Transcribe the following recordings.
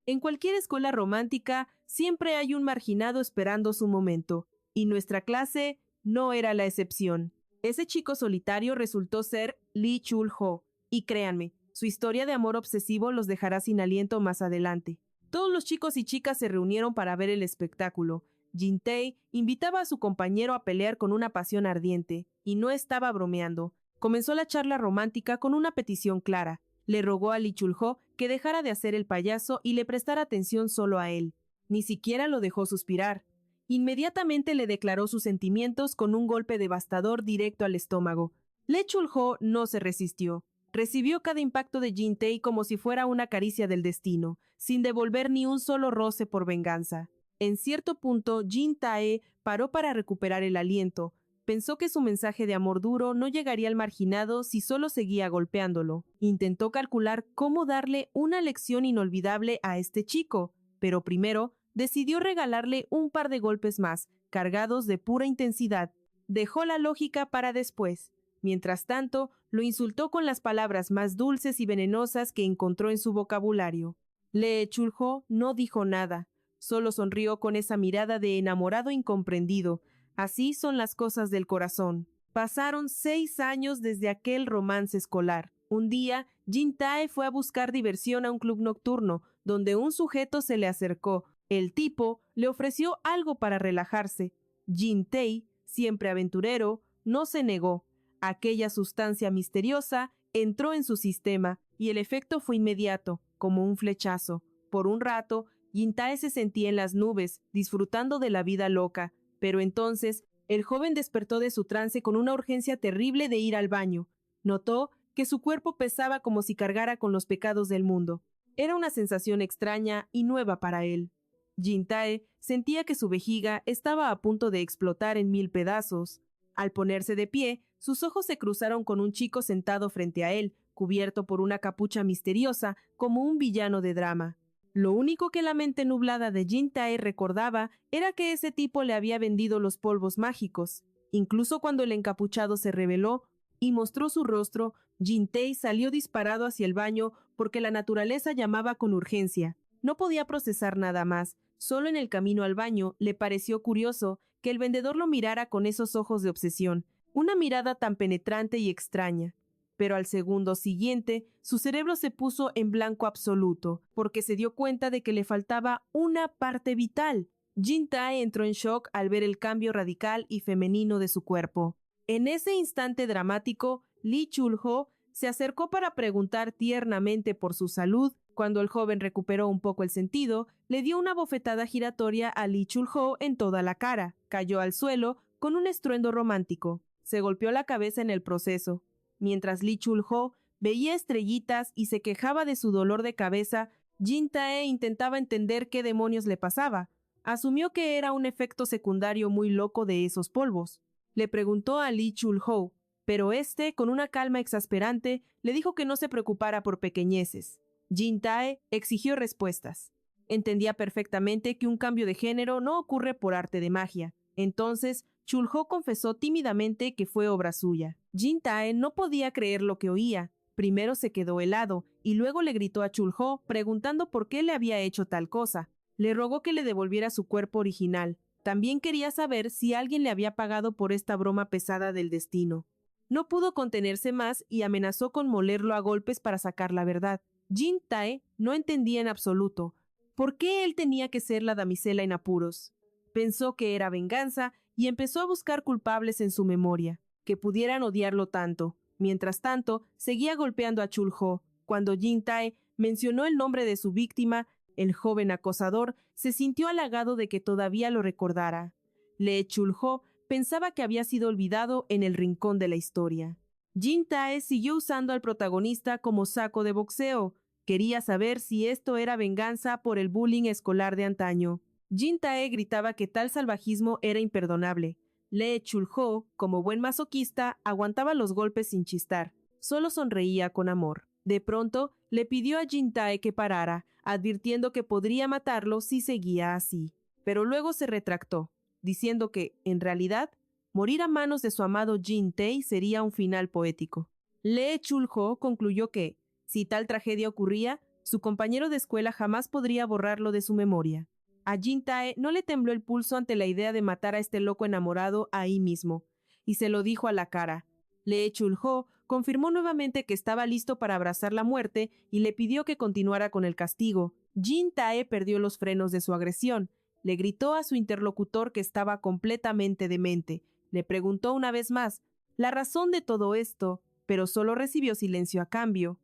En cualquier escuela romántica siempre hay un marginado esperando su momento, y nuestra clase no era la excepción. Ese chico solitario resultó ser Lee Chul-ho, y créanme, su historia de amor obsesivo los dejará sin aliento más adelante. Todos los chicos y chicas se reunieron para ver el espectáculo. Jin-tae invitaba a su compañero a pelear con una pasión ardiente, y no estaba bromeando. Comenzó la charla romántica con una petición clara. Le rogó a Lee Chul-ho que dejara de hacer el payaso y le prestara atención solo a él. Ni siquiera lo dejó suspirar. Inmediatamente le declaró sus sentimientos con un golpe devastador directo al estómago. Lee Chul-ho no se resistió. Recibió cada impacto de Jin-tae como si fuera una caricia del destino, sin devolver ni un solo roce por venganza. En cierto punto, Jin-tae paró para recuperar el aliento. Pensó que su mensaje de amor duro no llegaría al marginado si solo seguía golpeándolo. Intentó calcular cómo darle una lección inolvidable a este chico, pero primero decidió regalarle un par de golpes más, cargados de pura intensidad. Dejó la lógica para después. Mientras tanto, lo insultó con las palabras más dulces y venenosas que encontró en su vocabulario. Lee Chul-ho no dijo nada, solo sonrió con esa mirada de enamorado incomprendido. Así son las cosas del corazón. Pasaron 6 años desde aquel romance escolar. Un día, Jin-tae fue a buscar diversión a un club nocturno, donde un sujeto se le acercó. El tipo le ofreció algo para relajarse. Jin-tae, siempre aventurero, no se negó. Aquella sustancia misteriosa entró en su sistema y el efecto fue inmediato, como un flechazo. Por un rato, Jin-tae se sentía en las nubes, disfrutando de la vida loca. Pero entonces, el joven despertó de su trance con una urgencia terrible de ir al baño. Notó que su cuerpo pesaba como si cargara con los pecados del mundo. Era una sensación extraña y nueva para él. Jin-tae sentía que su vejiga estaba a punto de explotar en 1000 pedazos. Al ponerse de pie, sus ojos se cruzaron con un chico sentado frente a él, cubierto por una capucha misteriosa como un villano de drama. Lo único que la mente nublada de Jin-tae recordaba era que ese tipo le había vendido los polvos mágicos. Incluso cuando el encapuchado se reveló y mostró su rostro, Jin-tae salió disparado hacia el baño porque la naturaleza llamaba con urgencia. No podía procesar nada más. Solo en el camino al baño le pareció curioso que el vendedor lo mirara con esos ojos de obsesión, una mirada tan penetrante y extraña. Pero al segundo siguiente, su cerebro se puso en blanco absoluto, porque se dio cuenta de que le faltaba una parte vital. Jin-tae entró en shock al ver el cambio radical y femenino de su cuerpo. En ese instante dramático, Lee Chul-ho se acercó para preguntar tiernamente por su salud. Cuando el joven recuperó un poco el sentido, le dio una bofetada giratoria a Lee Chul-ho en toda la cara. Cayó al suelo con un estruendo romántico. Se golpeó la cabeza en el proceso. Mientras Lee Chul-ho veía estrellitas y se quejaba de su dolor de cabeza, Jin-tae intentaba entender qué demonios le pasaba. Asumió que era un efecto secundario muy loco de esos polvos. Le preguntó a Lee Chul-ho, pero este, con una calma exasperante, le dijo que no se preocupara por pequeñeces. Jin-tae exigió respuestas. Entendía perfectamente que un cambio de género no ocurre por arte de magia. Entonces, Chul-ho confesó tímidamente que fue obra suya. Jin-tae no podía creer lo que oía. Primero se quedó helado y luego le gritó a Chul-ho preguntando por qué le había hecho tal cosa. Le rogó que le devolviera su cuerpo original. También quería saber si alguien le había pagado por esta broma pesada del destino. No pudo contenerse más y amenazó con molerlo a golpes para sacar la verdad. Jin-tae no entendía en absoluto por qué él tenía que ser la damisela en apuros. Pensó que era venganza y empezó a buscar culpables en su memoria, que pudieran odiarlo tanto. Mientras tanto, seguía golpeando a Chul-ho. Cuando Jin-tae mencionó el nombre de su víctima, el joven acosador se sintió halagado de que todavía lo recordara. Lee Chul-ho pensaba que había sido olvidado en el rincón de la historia. Jin-tae siguió usando al protagonista como saco de boxeo. Quería saber si esto era venganza por el bullying escolar de antaño. Jin-tae gritaba que tal salvajismo era imperdonable. Lee Chul-ho, como buen masoquista, aguantaba los golpes sin chistar. Solo sonreía con amor. De pronto, le pidió a Jin-tae que parara, advirtiendo que podría matarlo si seguía así. Pero luego se retractó, diciendo que, en realidad, morir a manos de su amado Jin-tae sería un final poético. Lee Chul-ho concluyó que, si tal tragedia ocurría, Su compañero de escuela jamás podría borrarlo de su memoria. A Jin-tae no le tembló el pulso ante la idea de matar a este loco enamorado ahí mismo, y se lo dijo a la cara. Lee Chul-ho confirmó nuevamente que estaba listo para abrazar la muerte y le pidió que continuara con el castigo. Jin-tae perdió los frenos de su agresión. Le gritó a su interlocutor que estaba completamente demente. Le preguntó una vez más la razón de todo esto, pero solo recibió silencio a cambio.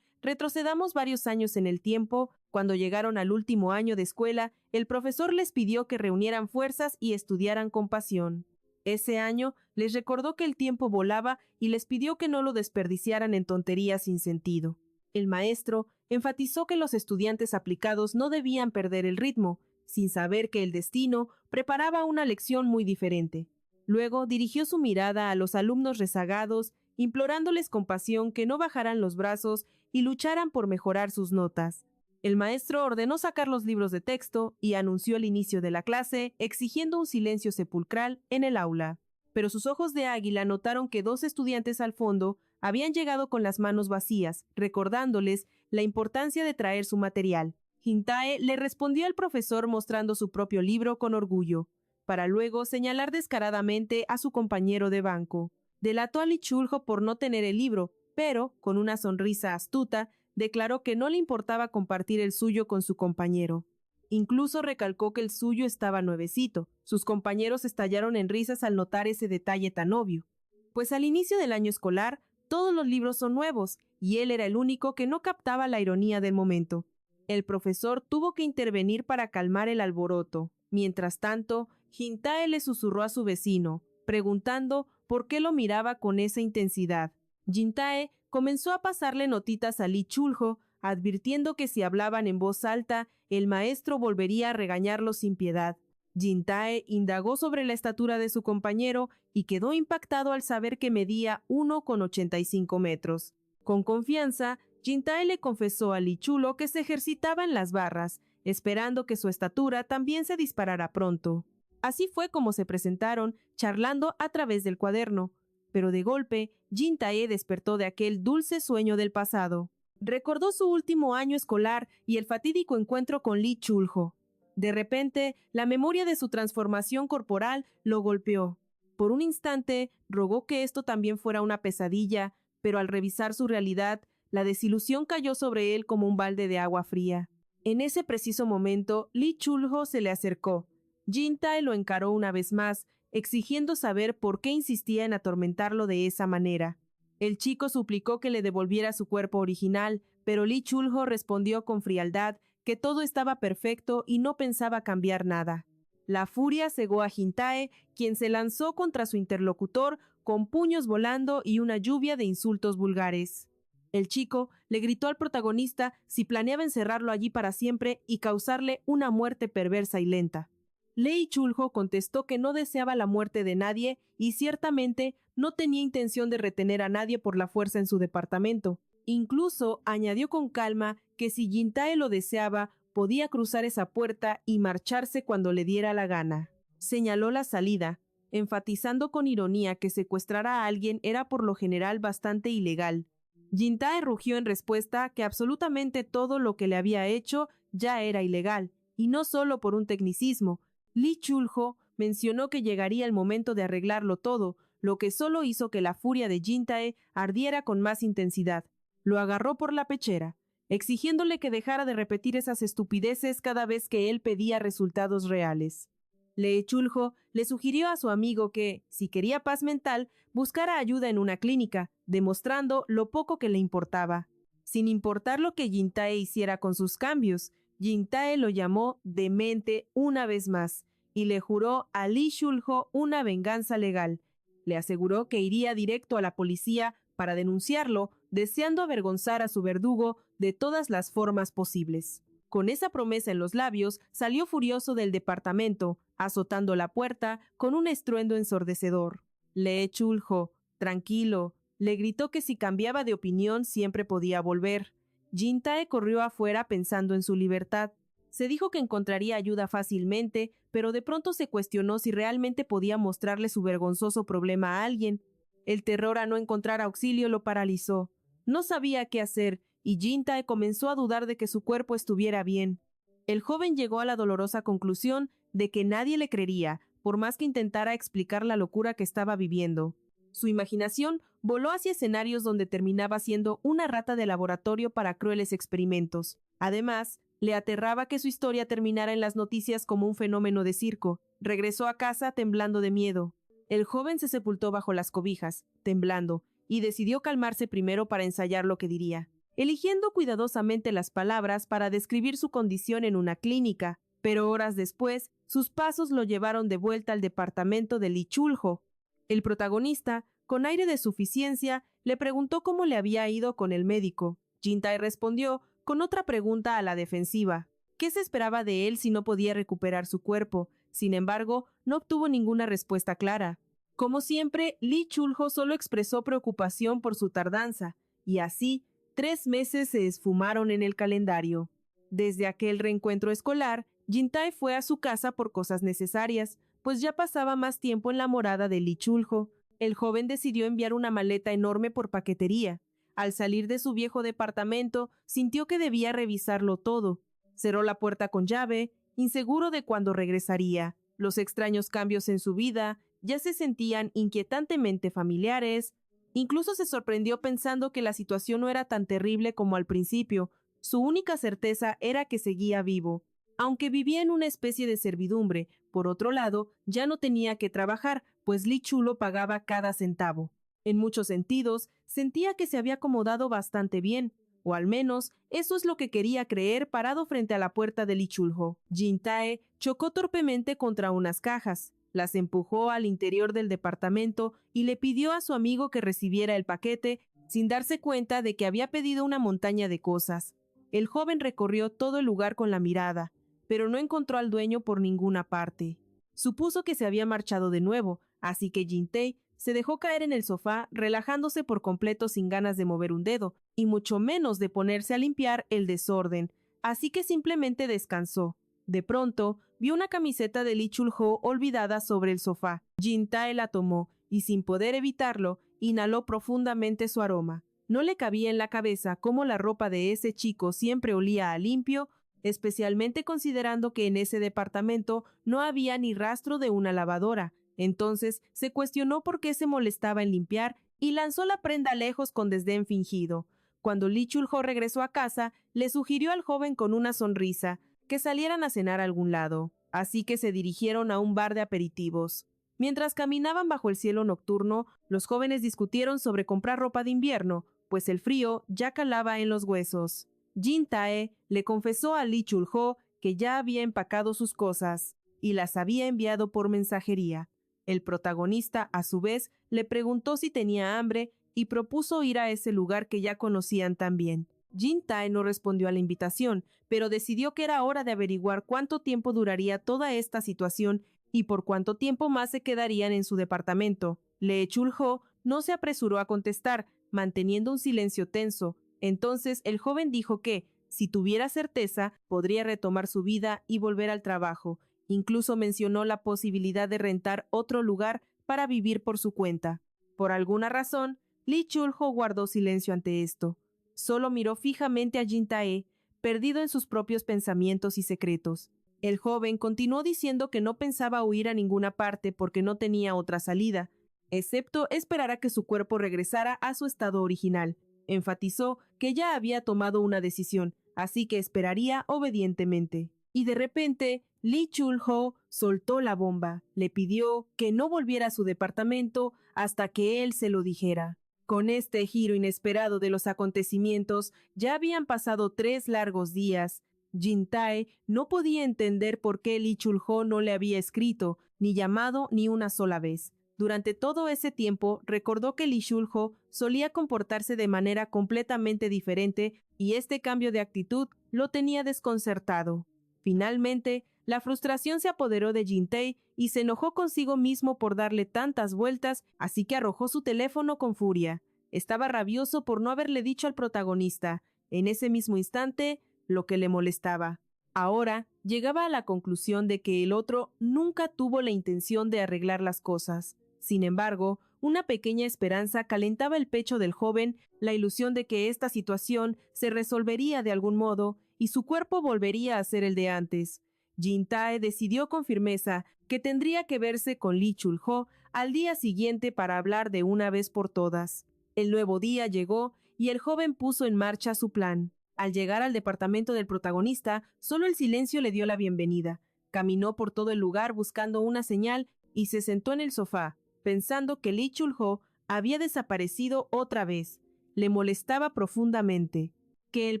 Retrocedamos varios años en el tiempo. Cuando llegaron al último año de escuela, el profesor les pidió que reunieran fuerzas y estudiaran con pasión. Ese año les recordó que el tiempo volaba y les pidió que no lo desperdiciaran en tonterías sin sentido. El maestro enfatizó que los estudiantes aplicados no debían perder el ritmo, sin saber que el destino preparaba una lección muy diferente. Luego dirigió su mirada a los alumnos rezagados, implorándoles con pasión que no bajaran los brazos y lucharan por mejorar sus notas. El maestro ordenó sacar los libros de texto y anunció el inicio de la clase, exigiendo un silencio sepulcral en el aula. Pero sus ojos de águila notaron que dos estudiantes al fondo habían llegado con las manos vacías, recordándoles la importancia de traer su material. Jin-tae le respondió al profesor mostrando su propio libro con orgullo, para luego señalar descaradamente a su compañero de banco. Delató a Lee Chul-ho por no tener el libro, pero, con una sonrisa astuta, declaró que no le importaba compartir el suyo con su compañero. Incluso recalcó que el suyo estaba nuevecito. Sus compañeros estallaron en risas al notar ese detalle tan obvio. Pues al inicio del año escolar, todos los libros son nuevos, y él era el único que no captaba la ironía del momento. El profesor tuvo que intervenir para calmar el alboroto. Mientras tanto, Jin-tae le susurró a su vecino, preguntando por qué lo miraba con esa intensidad. Jin-tae comenzó a pasarle notitas a Lee Chul-ho, advirtiendo que si hablaban en voz alta, el maestro volvería a regañarlos sin piedad. Jin-tae indagó sobre la estatura de su compañero y quedó impactado al saber que medía 1,85 metros. Con confianza, Jin-tae le confesó a Lee Chul-ho que se ejercitaba en las barras, esperando que su estatura también se disparara pronto. Así fue como se presentaron, charlando a través del cuaderno. Pero de golpe, Jin-tae despertó de aquel dulce sueño del pasado. Recordó su último año escolar y el fatídico encuentro con Lee Chul-ho. De repente, la memoria de su transformación corporal lo golpeó. Por un instante, rogó que esto también fuera una pesadilla, pero al revisar su realidad, la desilusión cayó sobre él como un balde de agua fría. En ese preciso momento, Lee Chul-ho se le acercó. Jin-tae lo encaró una vez más, exigiendo saber por qué insistía en atormentarlo de esa manera. El chico suplicó que le devolviera su cuerpo original, pero Lee Chul-ho respondió con frialdad que todo estaba perfecto y no pensaba cambiar nada. La furia cegó a Jin-tae, quien se lanzó contra su interlocutor con puños volando y una lluvia de insultos vulgares. El chico le gritó al protagonista si planeaba encerrarlo allí para siempre y causarle una muerte perversa y lenta. Lee Chul-ho contestó que no deseaba la muerte de nadie y ciertamente no tenía intención de retener a nadie por la fuerza en su departamento. Incluso añadió con calma que si Jin-tae lo deseaba, podía cruzar esa puerta y marcharse cuando le diera la gana. Señaló la salida, enfatizando con ironía que secuestrar a alguien era por lo general bastante ilegal. Jin-tae rugió en respuesta que absolutamente todo lo que le había hecho ya era ilegal, y no solo por un tecnicismo. Lee Chul-ho mencionó que llegaría el momento de arreglarlo todo, lo que solo hizo que la furia de Jin-tae ardiera con más intensidad. Lo agarró por la pechera, exigiéndole que dejara de repetir esas estupideces cada vez que él pedía resultados reales. Lee Chul-ho le sugirió a su amigo que, si quería paz mental, buscara ayuda en una clínica, demostrando lo poco que le importaba. Sin importar lo que Jin-tae hiciera con sus cambios, Jin-tae lo llamó demente una vez más y le juró a Lee Chul-ho una venganza legal. Le aseguró que iría directo a la policía para denunciarlo, deseando avergonzar a su verdugo de todas las formas posibles. Con esa promesa en los labios, salió furioso del departamento, azotando la puerta con un estruendo ensordecedor. Lee Chul-ho, tranquilo, le gritó que si cambiaba de opinión siempre podía volver. Jin-tae corrió afuera pensando en su libertad. Se dijo que encontraría ayuda fácilmente, pero de pronto se cuestionó si realmente podía mostrarle su vergonzoso problema a alguien. El terror a no encontrar auxilio lo paralizó. No sabía qué hacer y Jin-tae comenzó a dudar de que su cuerpo estuviera bien. El joven llegó a la dolorosa conclusión de que nadie le creería, por más que intentara explicar la locura que estaba viviendo. Su imaginación voló hacia escenarios donde terminaba siendo una rata de laboratorio para crueles experimentos. Además, le aterraba que su historia terminara en las noticias como un fenómeno de circo. Regresó a casa temblando de miedo. El joven se sepultó bajo las cobijas, temblando, y decidió calmarse primero para ensayar lo que diría, eligiendo cuidadosamente las palabras para describir su condición en una clínica. Pero horas después, sus pasos lo llevaron de vuelta al departamento de Lee Chul-ho. El protagonista, con aire de suficiencia, le preguntó cómo le había ido con el médico. Jin-tae respondió con otra pregunta a la defensiva. ¿Qué se esperaba de él si no podía recuperar su cuerpo? Sin embargo, no obtuvo ninguna respuesta clara. Como siempre, Lee Chul-ho solo expresó preocupación por su tardanza, y así, 3 meses se esfumaron en el calendario. Desde aquel reencuentro escolar, Jin-tae fue a su casa por cosas necesarias, pues ya pasaba más tiempo en la morada de Lee Chul-ho. El joven decidió enviar una maleta enorme por paquetería. Al salir de su viejo departamento, sintió que debía revisarlo todo. Cerró la puerta con llave, inseguro de cuándo regresaría. Los extraños cambios en su vida ya se sentían inquietantemente familiares. Incluso se sorprendió pensando que la situación no era tan terrible como al principio. Su única certeza era que seguía vivo. Aunque vivía en una especie de servidumbre, por otro lado, ya no tenía que trabajar, pues Lee Chulo pagaba cada centavo. En muchos sentidos, sentía que se había acomodado bastante bien, o al menos eso es lo que quería creer parado frente a la puerta de Lee Chul-ho. Jin-tae chocó torpemente contra unas cajas, las empujó al interior del departamento y le pidió a su amigo que recibiera el paquete sin darse cuenta de que había pedido una montaña de cosas. El joven recorrió todo el lugar con la mirada, pero no encontró al dueño por ninguna parte. Supuso que se había marchado de nuevo, así que Jin-tae se dejó caer en el sofá, relajándose por completo sin ganas de mover un dedo, y mucho menos de ponerse a limpiar el desorden, así que simplemente descansó. De pronto, vio una camiseta de Lee Chul-ho olvidada sobre el sofá. Jin-tae la tomó, y sin poder evitarlo, inhaló profundamente su aroma. No le cabía en la cabeza cómo la ropa de ese chico siempre olía a limpio, especialmente considerando que en ese departamento no había ni rastro de una lavadora. Entonces se cuestionó por qué se molestaba en limpiar y lanzó la prenda lejos con desdén fingido. Cuando Lee Chul-ho regresó a casa, le sugirió al joven con una sonrisa que salieran a cenar a algún lado, así que se dirigieron a un bar de aperitivos. Mientras caminaban bajo el cielo nocturno, los jóvenes discutieron sobre comprar ropa de invierno, pues el frío ya calaba en los huesos. Jin-tae le confesó a Lee Chul-ho que ya había empacado sus cosas y las había enviado por mensajería. El protagonista, a su vez, le preguntó si tenía hambre y propuso ir a ese lugar que ya conocían tan bien. Jin-tae no respondió a la invitación, pero decidió que era hora de averiguar cuánto tiempo duraría toda esta situación y por cuánto tiempo más se quedarían en su departamento. Lee Chul-ho no se apresuró a contestar, manteniendo un silencio tenso. Entonces el joven dijo que, si tuviera certeza, podría retomar su vida y volver al trabajo. Incluso mencionó la posibilidad de rentar otro lugar para vivir por su cuenta. Por alguna razón, Lee Chul-ho guardó silencio ante esto. Solo miró fijamente a Jin-tae, perdido en sus propios pensamientos y secretos. El joven continuó diciendo que no pensaba huir a ninguna parte porque no tenía otra salida, excepto esperar a que su cuerpo regresara a su estado original. Enfatizó que ya había tomado una decisión, así que esperaría obedientemente. Y de repente, Lee Chul-ho soltó la bomba. Le pidió que no volviera a su departamento hasta que él se lo dijera. Con este giro inesperado de los acontecimientos, ya habían pasado 3 largos días. Jin-tae no podía entender por qué Lee Chul-ho no le había escrito, ni llamado ni una sola vez. Durante todo ese tiempo, recordó que Lee Chul-ho solía comportarse de manera completamente diferente y este cambio de actitud lo tenía desconcertado. Finalmente, la frustración se apoderó de Jin-tae y se enojó consigo mismo por darle tantas vueltas, así que arrojó su teléfono con furia. Estaba rabioso por no haberle dicho al protagonista, en ese mismo instante, lo que le molestaba. Ahora, llegaba a la conclusión de que el otro nunca tuvo la intención de arreglar las cosas. Sin embargo, una pequeña esperanza calentaba el pecho del joven, la ilusión de que esta situación se resolvería de algún modo y su cuerpo volvería a ser el de antes. Jin-tae decidió con firmeza que tendría que verse con Lee Chul-ho al día siguiente para hablar de una vez por todas. El nuevo día llegó y el joven puso en marcha su plan. Al llegar al departamento del protagonista, solo el silencio le dio la bienvenida. Caminó por todo el lugar buscando una señal y se sentó en el sofá, pensando que Lee Chul-ho había desaparecido otra vez. Le molestaba profundamente que el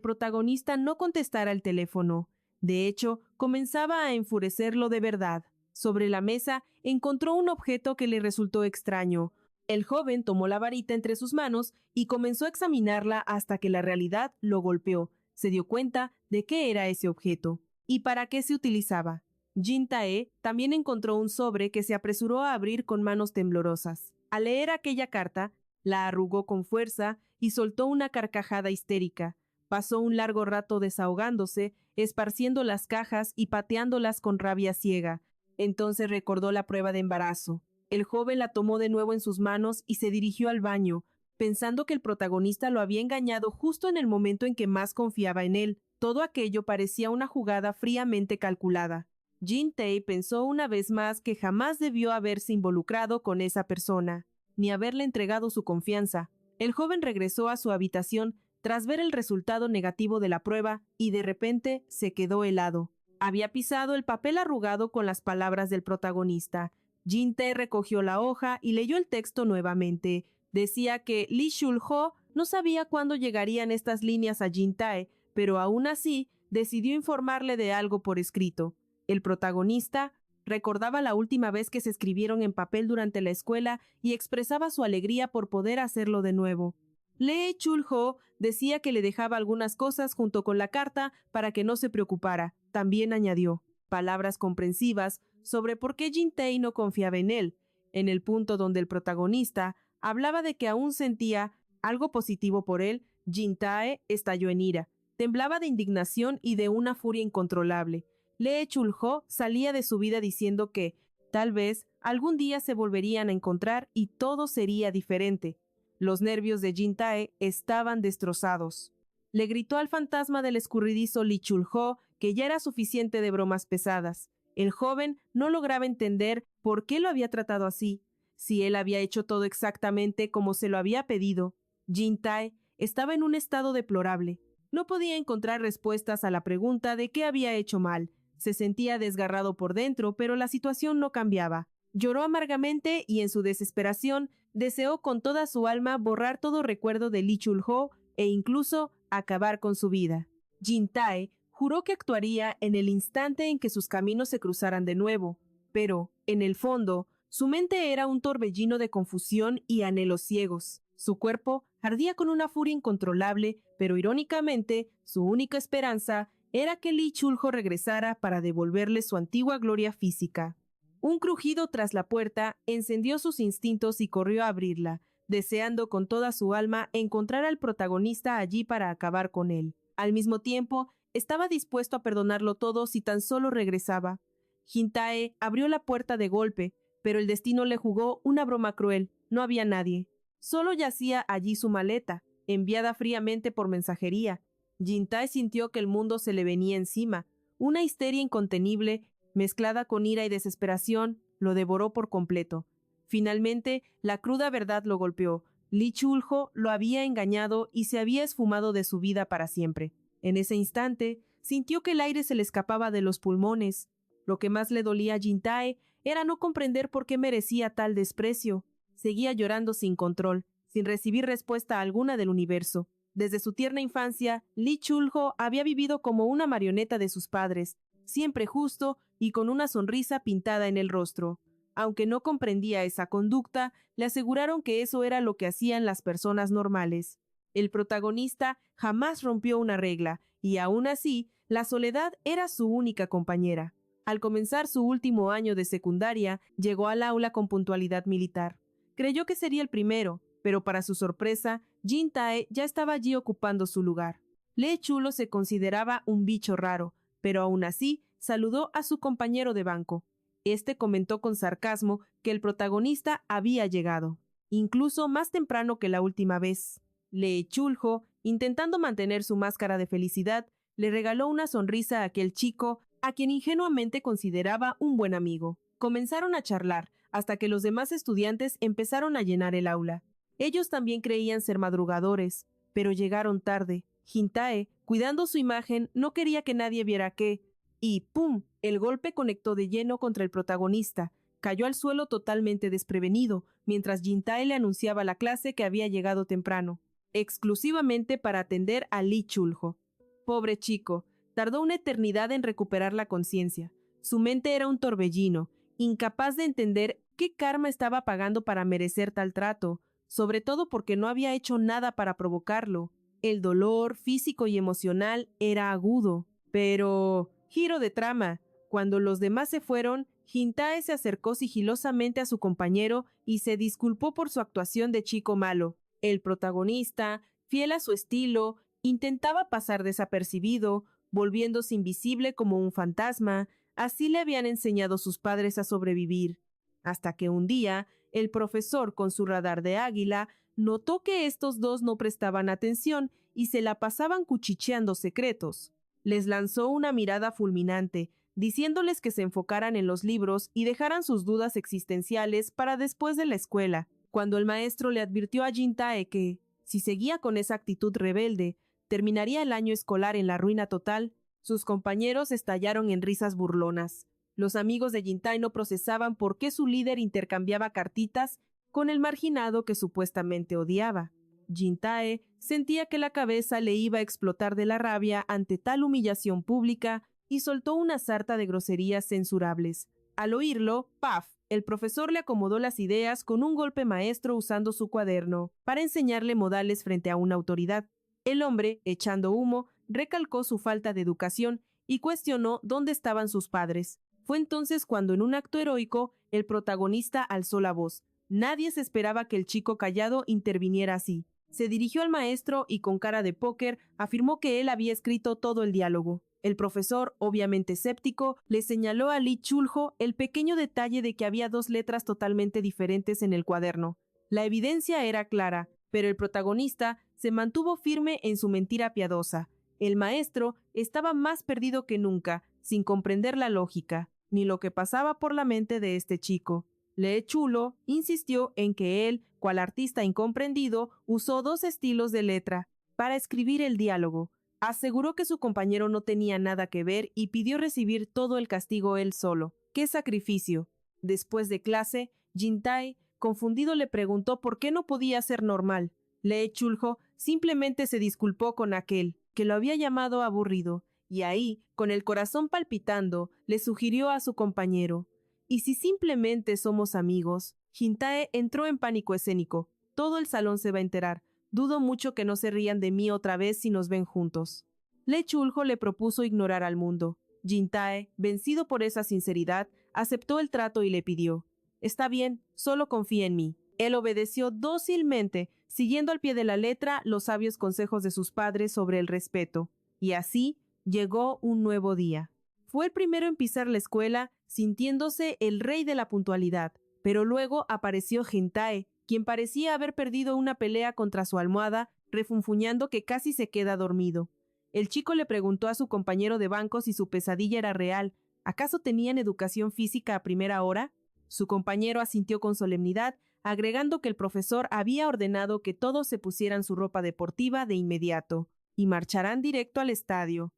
protagonista no contestara el teléfono. De hecho, comenzaba a enfurecerlo de verdad. Sobre la mesa encontró un objeto que le resultó extraño. El joven tomó la varita entre sus manos y comenzó a examinarla hasta que la realidad lo golpeó. Se dio cuenta de qué era ese objeto y para qué se utilizaba. Jin-tae también encontró un sobre que se apresuró a abrir con manos temblorosas. Al leer aquella carta, la arrugó con fuerza y soltó una carcajada histérica. Pasó un largo rato desahogándose, esparciendo las cajas y pateándolas con rabia ciega. Entonces recordó la prueba de embarazo. El joven la tomó de nuevo en sus manos y se dirigió al baño, pensando que el protagonista lo había engañado justo en el momento en que más confiaba en él. Todo aquello parecía una jugada fríamente calculada. Jin-tae pensó una vez más que jamás debió haberse involucrado con esa persona, ni haberle entregado su confianza. El joven regresó a su habitación tras ver el resultado negativo de la prueba y de repente se quedó helado. Había pisado el papel arrugado con las palabras del protagonista. Jin-tae recogió la hoja y leyó el texto nuevamente. Decía que Lee Chul-ho no sabía cuándo llegarían estas líneas a Jin-tae, pero aún así decidió informarle de algo por escrito. El protagonista recordaba la última vez que se escribieron en papel durante la escuela y expresaba su alegría por poder hacerlo de nuevo. Lee Chul-ho decía que le dejaba algunas cosas junto con la carta para que no se preocupara. También añadió palabras comprensivas sobre por qué Jin-tae no confiaba en él, en el punto donde el protagonista hablaba de que aún sentía algo positivo por él. Jin-tae estalló en ira, temblaba de indignación y de una furia incontrolable. Lee Chul-ho salía de su vida diciendo que, tal vez, algún día se volverían a encontrar y todo sería diferente. Los nervios de Jin-tae estaban destrozados. Le gritó al fantasma del escurridizo Lee Chul-ho que ya era suficiente de bromas pesadas. El joven no lograba entender por qué lo había tratado así, si él había hecho todo exactamente como se lo había pedido. Jin-tae estaba en un estado deplorable. No podía encontrar respuestas a la pregunta de qué había hecho mal. Se sentía desgarrado por dentro, pero la situación no cambiaba. Lloró amargamente y en su desesperación deseó con toda su alma borrar todo recuerdo de Lee Chul-ho e incluso acabar con su vida. Jin-tae juró que actuaría en el instante en que sus caminos se cruzaran de nuevo, pero, en el fondo, su mente era un torbellino de confusión y anhelos ciegos. Su cuerpo ardía con una furia incontrolable, pero irónicamente, su única esperanza era que Lee Chul-ho regresara para devolverle su antigua gloria física. Un crujido tras la puerta encendió sus instintos y corrió a abrirla, deseando con toda su alma encontrar al protagonista allí para acabar con él. Al mismo tiempo, estaba dispuesto a perdonarlo todo si tan solo regresaba. Jin-tae abrió la puerta de golpe, pero el destino le jugó una broma cruel. No había nadie. Solo yacía allí su maleta, enviada fríamente por mensajería. Jin-tae sintió que el mundo se le venía encima. Una histeria incontenible, mezclada con ira y desesperación, lo devoró por completo. Finalmente, la cruda verdad lo golpeó. Lee Chul-ho lo había engañado y se había esfumado de su vida para siempre. En ese instante, sintió que el aire se le escapaba de los pulmones. Lo que más le dolía a Jin-tae era no comprender por qué merecía tal desprecio. Seguía llorando sin control, sin recibir respuesta alguna del universo. Desde su tierna infancia, Lee Chul-ho había vivido como una marioneta de sus padres, siempre justo y con una sonrisa pintada en el rostro. Aunque no comprendía esa conducta, le aseguraron que eso era lo que hacían las personas normales. El protagonista jamás rompió una regla, y aún así, la soledad era su única compañera. Al comenzar su último año de secundaria, llegó al aula con puntualidad militar. Creyó que sería el primero, pero para su sorpresa, Jin-tae ya estaba allí ocupando su lugar. Lee Chulo se consideraba un bicho raro, pero aún así saludó a su compañero de banco. Este comentó con sarcasmo que el protagonista había llegado. incluso más temprano que la última vez. Lee Chulho, intentando mantener su máscara de felicidad, le regaló una sonrisa a aquel chico, a quien ingenuamente consideraba un buen amigo. Comenzaron a charlar, hasta que los demás estudiantes empezaron a llenar el aula. Ellos también creían ser madrugadores, pero llegaron tarde. Jintae, cuidando su imagen, no quería que nadie viera qué. Y ¡pum! El golpe conectó de lleno contra el protagonista. Cayó al suelo totalmente desprevenido, mientras Jintae le anunciaba a la clase que había llegado temprano, exclusivamente para atender a Lee Chulho. Pobre chico, tardó una eternidad en recuperar la conciencia. Su mente era un torbellino, incapaz de entender qué karma estaba pagando para merecer tal trato, sobre todo porque no había hecho nada para provocarlo. El dolor físico y emocional era agudo. Pero, giro de trama, cuando los demás se fueron, Jintae se acercó sigilosamente a su compañero y se disculpó por su actuación de chico malo. El protagonista, fiel a su estilo, intentaba pasar desapercibido, volviéndose invisible como un fantasma. Así le habían enseñado sus padres a sobrevivir. Hasta que un día, el profesor, con su radar de águila, notó que estos dos no prestaban atención y se la pasaban cuchicheando secretos. Les lanzó una mirada fulminante, diciéndoles que se enfocaran en los libros y dejaran sus dudas existenciales para después de la escuela. Cuando el maestro le advirtió a Jintae que, si seguía con esa actitud rebelde, terminaría el año escolar en la ruina total, sus compañeros estallaron en risas burlonas. Los amigos de Jintae no procesaban por qué su líder intercambiaba cartitas con el marginado que supuestamente odiaba. Jintae sentía que la cabeza le iba a explotar de la rabia ante tal humillación pública y soltó una sarta de groserías censurables. Al oírlo, ¡paf!, el profesor le acomodó las ideas con un golpe maestro usando su cuaderno para enseñarle modales frente a una autoridad. El hombre, echando humo, recalcó su falta de educación y cuestionó dónde estaban sus padres. Fue entonces cuando, en un acto heroico, el protagonista alzó la voz. Nadie se esperaba que el chico callado interviniera así. Se dirigió al maestro y, con cara de póker, afirmó que él había escrito todo el diálogo. El profesor, obviamente escéptico, le señaló a Lee Chulho el pequeño detalle de que había dos letras totalmente diferentes en el cuaderno. La evidencia era clara, pero el protagonista se mantuvo firme en su mentira piadosa. El maestro estaba más perdido que nunca, sin comprender la lógica, ni lo que pasaba por la mente de este chico. Lee Chulho insistió en que él, cual artista incomprendido, usó dos estilos de letra para escribir el diálogo. Aseguró que su compañero no tenía nada que ver y pidió recibir todo el castigo él solo. ¡Qué sacrificio! Después de clase, Jintae, confundido, le preguntó por qué no podía ser normal. Lee Chulho simplemente se disculpó con aquel, que lo había llamado aburrido, y ahí, con el corazón palpitando, le sugirió a su compañero: ¿y si simplemente somos amigos? Jintae entró en pánico escénico. Todo el salón se va a enterar. Dudo mucho que no se rían de mí otra vez si nos ven juntos. Lee Chulho le propuso ignorar al mundo. Jintae, vencido por esa sinceridad, aceptó el trato y le pidió: «Está bien, solo confía en mí». Él obedeció dócilmente, siguiendo al pie de la letra los sabios consejos de sus padres sobre el respeto. Y así llegó un nuevo día. Fue el primero en pisar la escuela, sintiéndose el rey de la puntualidad. Pero luego apareció Jintae, quien parecía haber perdido una pelea contra su almohada, refunfuñando que casi se queda dormido. El chico le preguntó a su compañero de banco si su pesadilla era real. ¿Acaso tenían educación física a primera hora? Su compañero asintió con solemnidad, agregando que el profesor había ordenado que todos se pusieran su ropa deportiva de inmediato y marcharán directo al estadio.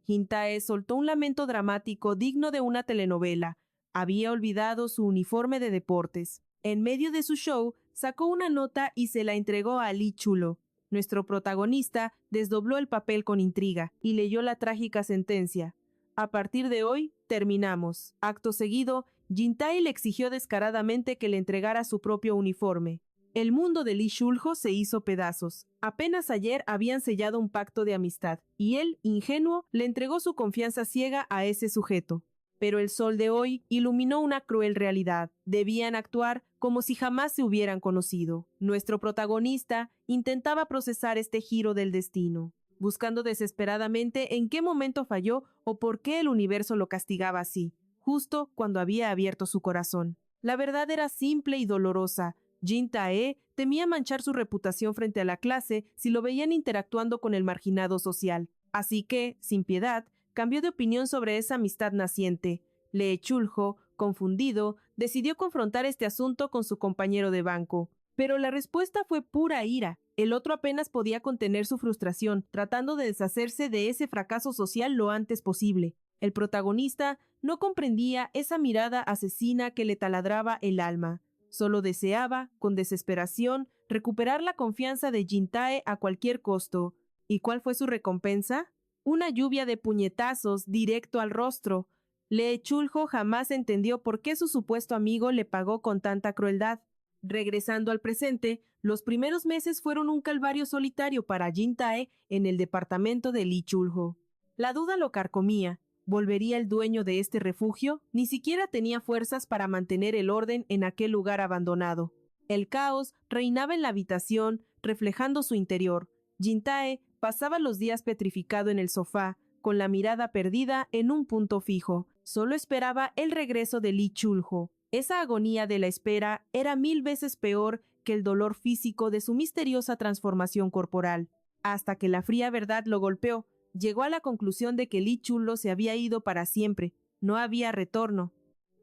Jintae soltó un lamento dramático digno de una telenovela. Había olvidado su uniforme de deportes. En medio de su show, sacó una nota y se la entregó a Lee Chulho. Nuestro protagonista desdobló el papel con intriga y leyó la trágica sentencia: «A partir de hoy, terminamos». Acto seguido, Jintae le exigió descaradamente que le entregara su propio uniforme. El mundo de Lee Chulho se hizo pedazos. Apenas ayer habían sellado un pacto de amistad, y él, ingenuo, le entregó su confianza ciega a ese sujeto. Pero el sol de hoy iluminó una cruel realidad. Debían actuar como si jamás se hubieran conocido. Nuestro protagonista intentaba procesar este giro del destino, buscando desesperadamente en qué momento falló o por qué el universo lo castigaba así, justo cuando había abierto su corazón. La verdad era simple y dolorosa. Jin Tae temía manchar su reputación frente a la clase si lo veían interactuando con el marginado social. Así que, sin piedad, cambió de opinión sobre esa amistad naciente. Lee Chul-ho, confundido, decidió confrontar este asunto con su compañero de banco. Pero la respuesta fue pura ira. El otro apenas podía contener su frustración, tratando de deshacerse de ese fracaso social lo antes posible. El protagonista no comprendía esa mirada asesina que le taladraba el alma. Solo deseaba, con desesperación, recuperar la confianza de Jin Tae a cualquier costo. ¿Y cuál fue su recompensa? Una lluvia de puñetazos directo al rostro. Lee Chul-ho jamás entendió por qué su supuesto amigo le pagó con tanta crueldad. Regresando al presente, los primeros meses fueron un calvario solitario para Jin Tae en el departamento de Lee Chul-ho. La duda lo carcomía. ¿Volvería el dueño de este refugio? Ni siquiera tenía fuerzas para mantener el orden en aquel lugar abandonado. El caos reinaba en la habitación, reflejando su interior. Jin Tae pasaba los días petrificado en el sofá, con la mirada perdida en un punto fijo. Solo esperaba el regreso de Lee Chul-ho. Esa agonía de la espera era 1000 veces peor que el dolor físico de su misteriosa transformación corporal. Hasta que la fría verdad lo golpeó, llegó a la conclusión de que Lee Chul-ho se había ido para siempre. No había retorno.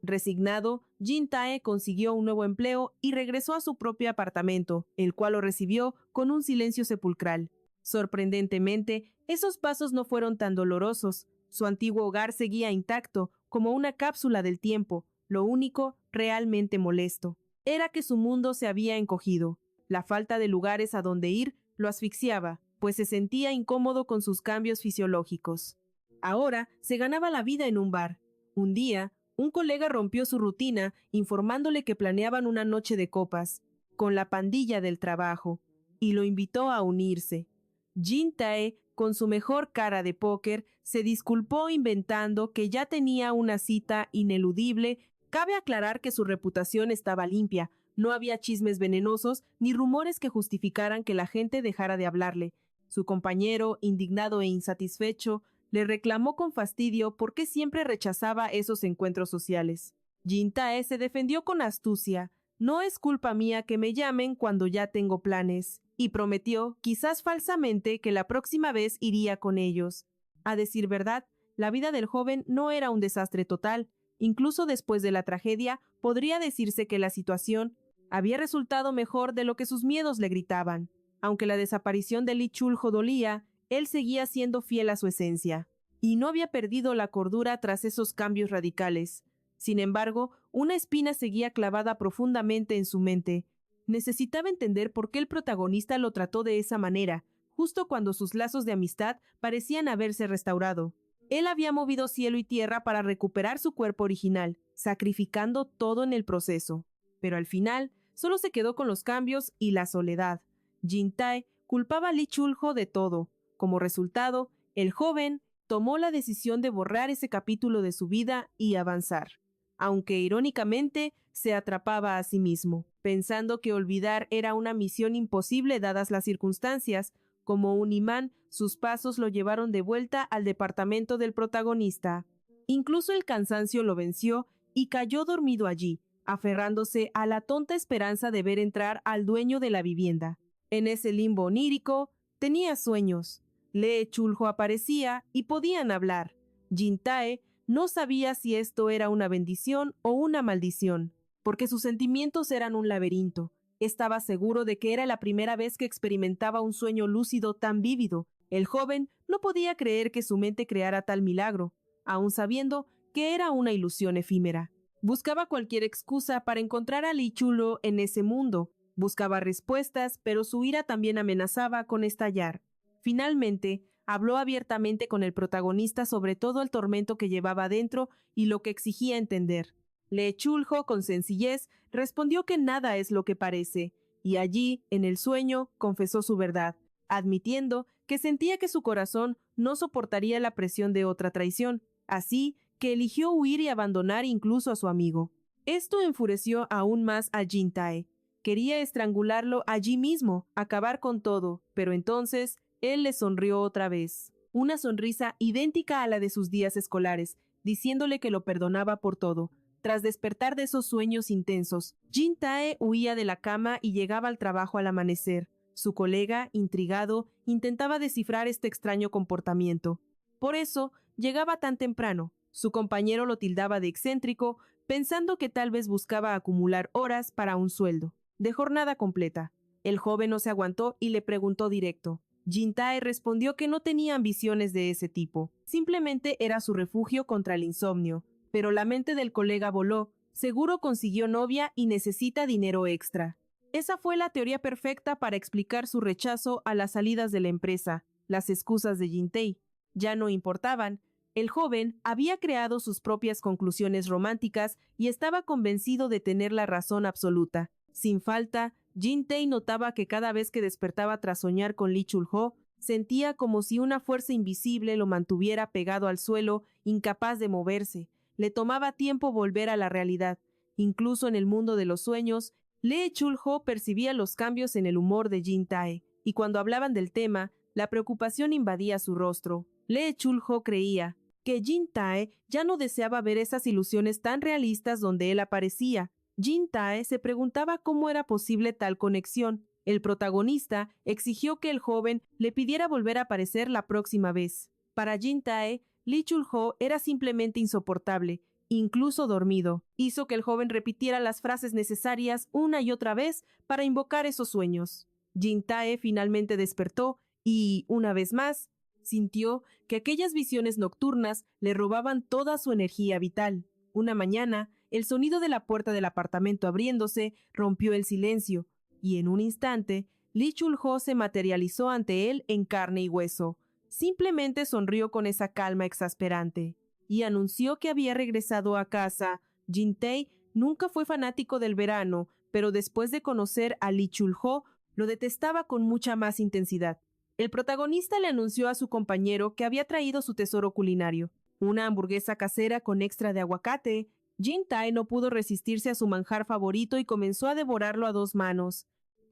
Resignado, Jin Tae consiguió un nuevo empleo y regresó a su propio apartamento, el cual lo recibió con un silencio sepulcral. Sorprendentemente, esos pasos no fueron tan dolorosos. Su antiguo hogar seguía intacto, como una cápsula del tiempo. Lo único realmente molesto era que su mundo se había encogido. La falta de lugares a donde ir lo asfixiaba, pues se sentía incómodo con sus cambios fisiológicos. Ahora se ganaba la vida en un bar. Un día, un colega rompió su rutina informándole que planeaban una noche de copas con la pandilla del trabajo y lo invitó a unirse. Jin Tae, con su mejor cara de póker, se disculpó inventando que ya tenía una cita ineludible. Cabe aclarar que su reputación estaba limpia, no había chismes venenosos ni rumores que justificaran que la gente dejara de hablarle. Su compañero, indignado e insatisfecho, le reclamó con fastidio por qué siempre rechazaba esos encuentros sociales. Jin Tae se defendió con astucia. No es culpa mía que me llamen cuando ya tengo planes, y prometió, quizás falsamente, que la próxima vez iría con ellos. A decir verdad, la vida del joven no era un desastre total. Incluso después de la tragedia, podría decirse que la situación había resultado mejor de lo que sus miedos le gritaban. Aunque la desaparición de Lee Chul-ho dolía, él seguía siendo fiel a su esencia, y no había perdido la cordura tras esos cambios radicales. Sin embargo, una espina seguía clavada profundamente en su mente. Necesitaba entender por qué el protagonista lo trató de esa manera, justo cuando sus lazos de amistad parecían haberse restaurado. Él había movido cielo y tierra para recuperar su cuerpo original, sacrificando todo en el proceso. Pero al final, solo se quedó con los cambios y la soledad. Jin Tae culpaba a Lee Chul-ho de todo. Como resultado, el joven tomó la decisión de borrar ese capítulo de su vida y avanzar. Aunque irónicamente se atrapaba a sí mismo, pensando que olvidar era una misión imposible dadas las circunstancias. Como un imán, sus pasos lo llevaron de vuelta al departamento del protagonista. Incluso el cansancio lo venció y cayó dormido allí, aferrándose a la tonta esperanza de ver entrar al dueño de la vivienda. En ese limbo onírico, tenía sueños. Lee Chul-ho aparecía y podían hablar. Jin Tae no sabía si esto era una bendición o una maldición, porque sus sentimientos eran un laberinto. Estaba seguro de que era la primera vez que experimentaba un sueño lúcido tan vívido. El joven no podía creer que su mente creara tal milagro, aun sabiendo que era una ilusión efímera. Buscaba cualquier excusa para encontrar a Lee Chul-ho en ese mundo. Buscaba respuestas, pero su ira también amenazaba con estallar. Finalmente, habló abiertamente con el protagonista sobre todo el tormento que llevaba dentro y lo que exigía entender. Lee Chul-ho, con sencillez, respondió que nada es lo que parece, y allí, en el sueño, confesó su verdad, admitiendo que sentía que su corazón no soportaría la presión de otra traición, así que eligió huir y abandonar incluso a su amigo. Esto enfureció aún más a Jin Tae. Quería estrangularlo allí mismo, acabar con todo, pero entonces él le sonrió otra vez. Una sonrisa idéntica a la de sus días escolares, diciéndole que lo perdonaba por todo. tras despertar de esos sueños intensos. Jin Tae huía de la cama y llegaba al trabajo al amanecer. Su colega, intrigado, intentaba descifrar este extraño comportamiento. Por eso, llegaba tan temprano. Su compañero lo tildaba de excéntrico, pensando que tal vez buscaba acumular horas para un sueldo, de jornada completa. El joven no se aguantó y le preguntó directo. Jin Tae respondió que no tenía ambiciones de ese tipo, simplemente era su refugio contra el insomnio. Pero la mente del colega voló, seguro consiguió novia y necesita dinero extra. Esa fue la teoría perfecta para explicar su rechazo a las salidas de la empresa. Las excusas de Jin Tae ya no importaban. El joven había creado sus propias conclusiones románticas y estaba convencido de tener la razón absoluta. Sin falta, Jin Tae notaba que cada vez que despertaba tras soñar con Lee Chul-ho, sentía como si una fuerza invisible lo mantuviera pegado al suelo, incapaz de moverse. Le tomaba tiempo volver a la realidad. Incluso en el mundo de los sueños, Lee Chul-ho percibía los cambios en el humor de Jin Tae, y cuando hablaban del tema, la preocupación invadía su rostro. Lee Chul-ho creía que Jin Tae ya no deseaba ver esas ilusiones tan realistas donde él aparecía. Jin Tae se preguntaba cómo era posible tal conexión. El protagonista exigió que el joven le pidiera volver a aparecer la próxima vez. Para Jin Tae, Lee Chul-ho era simplemente insoportable, incluso dormido. Hizo que el joven repitiera las frases necesarias una y otra vez para invocar esos sueños. Jin Tae finalmente despertó y, una vez más, sintió que aquellas visiones nocturnas le robaban toda su energía vital. Una mañana, el sonido de la puerta del apartamento abriéndose rompió el silencio, y en un instante, Lee Chul-ho se materializó ante él en carne y hueso. Simplemente sonrió con esa calma exasperante, y anunció que había regresado a casa. Jin Tae nunca fue fanático del verano, pero después de conocer a Lee Chul-ho, lo detestaba con mucha más intensidad. El protagonista le anunció a su compañero que había traído su tesoro culinario, una hamburguesa casera con extra de aguacate. Jin Tae no pudo resistirse a su manjar favorito y comenzó a devorarlo a dos manos.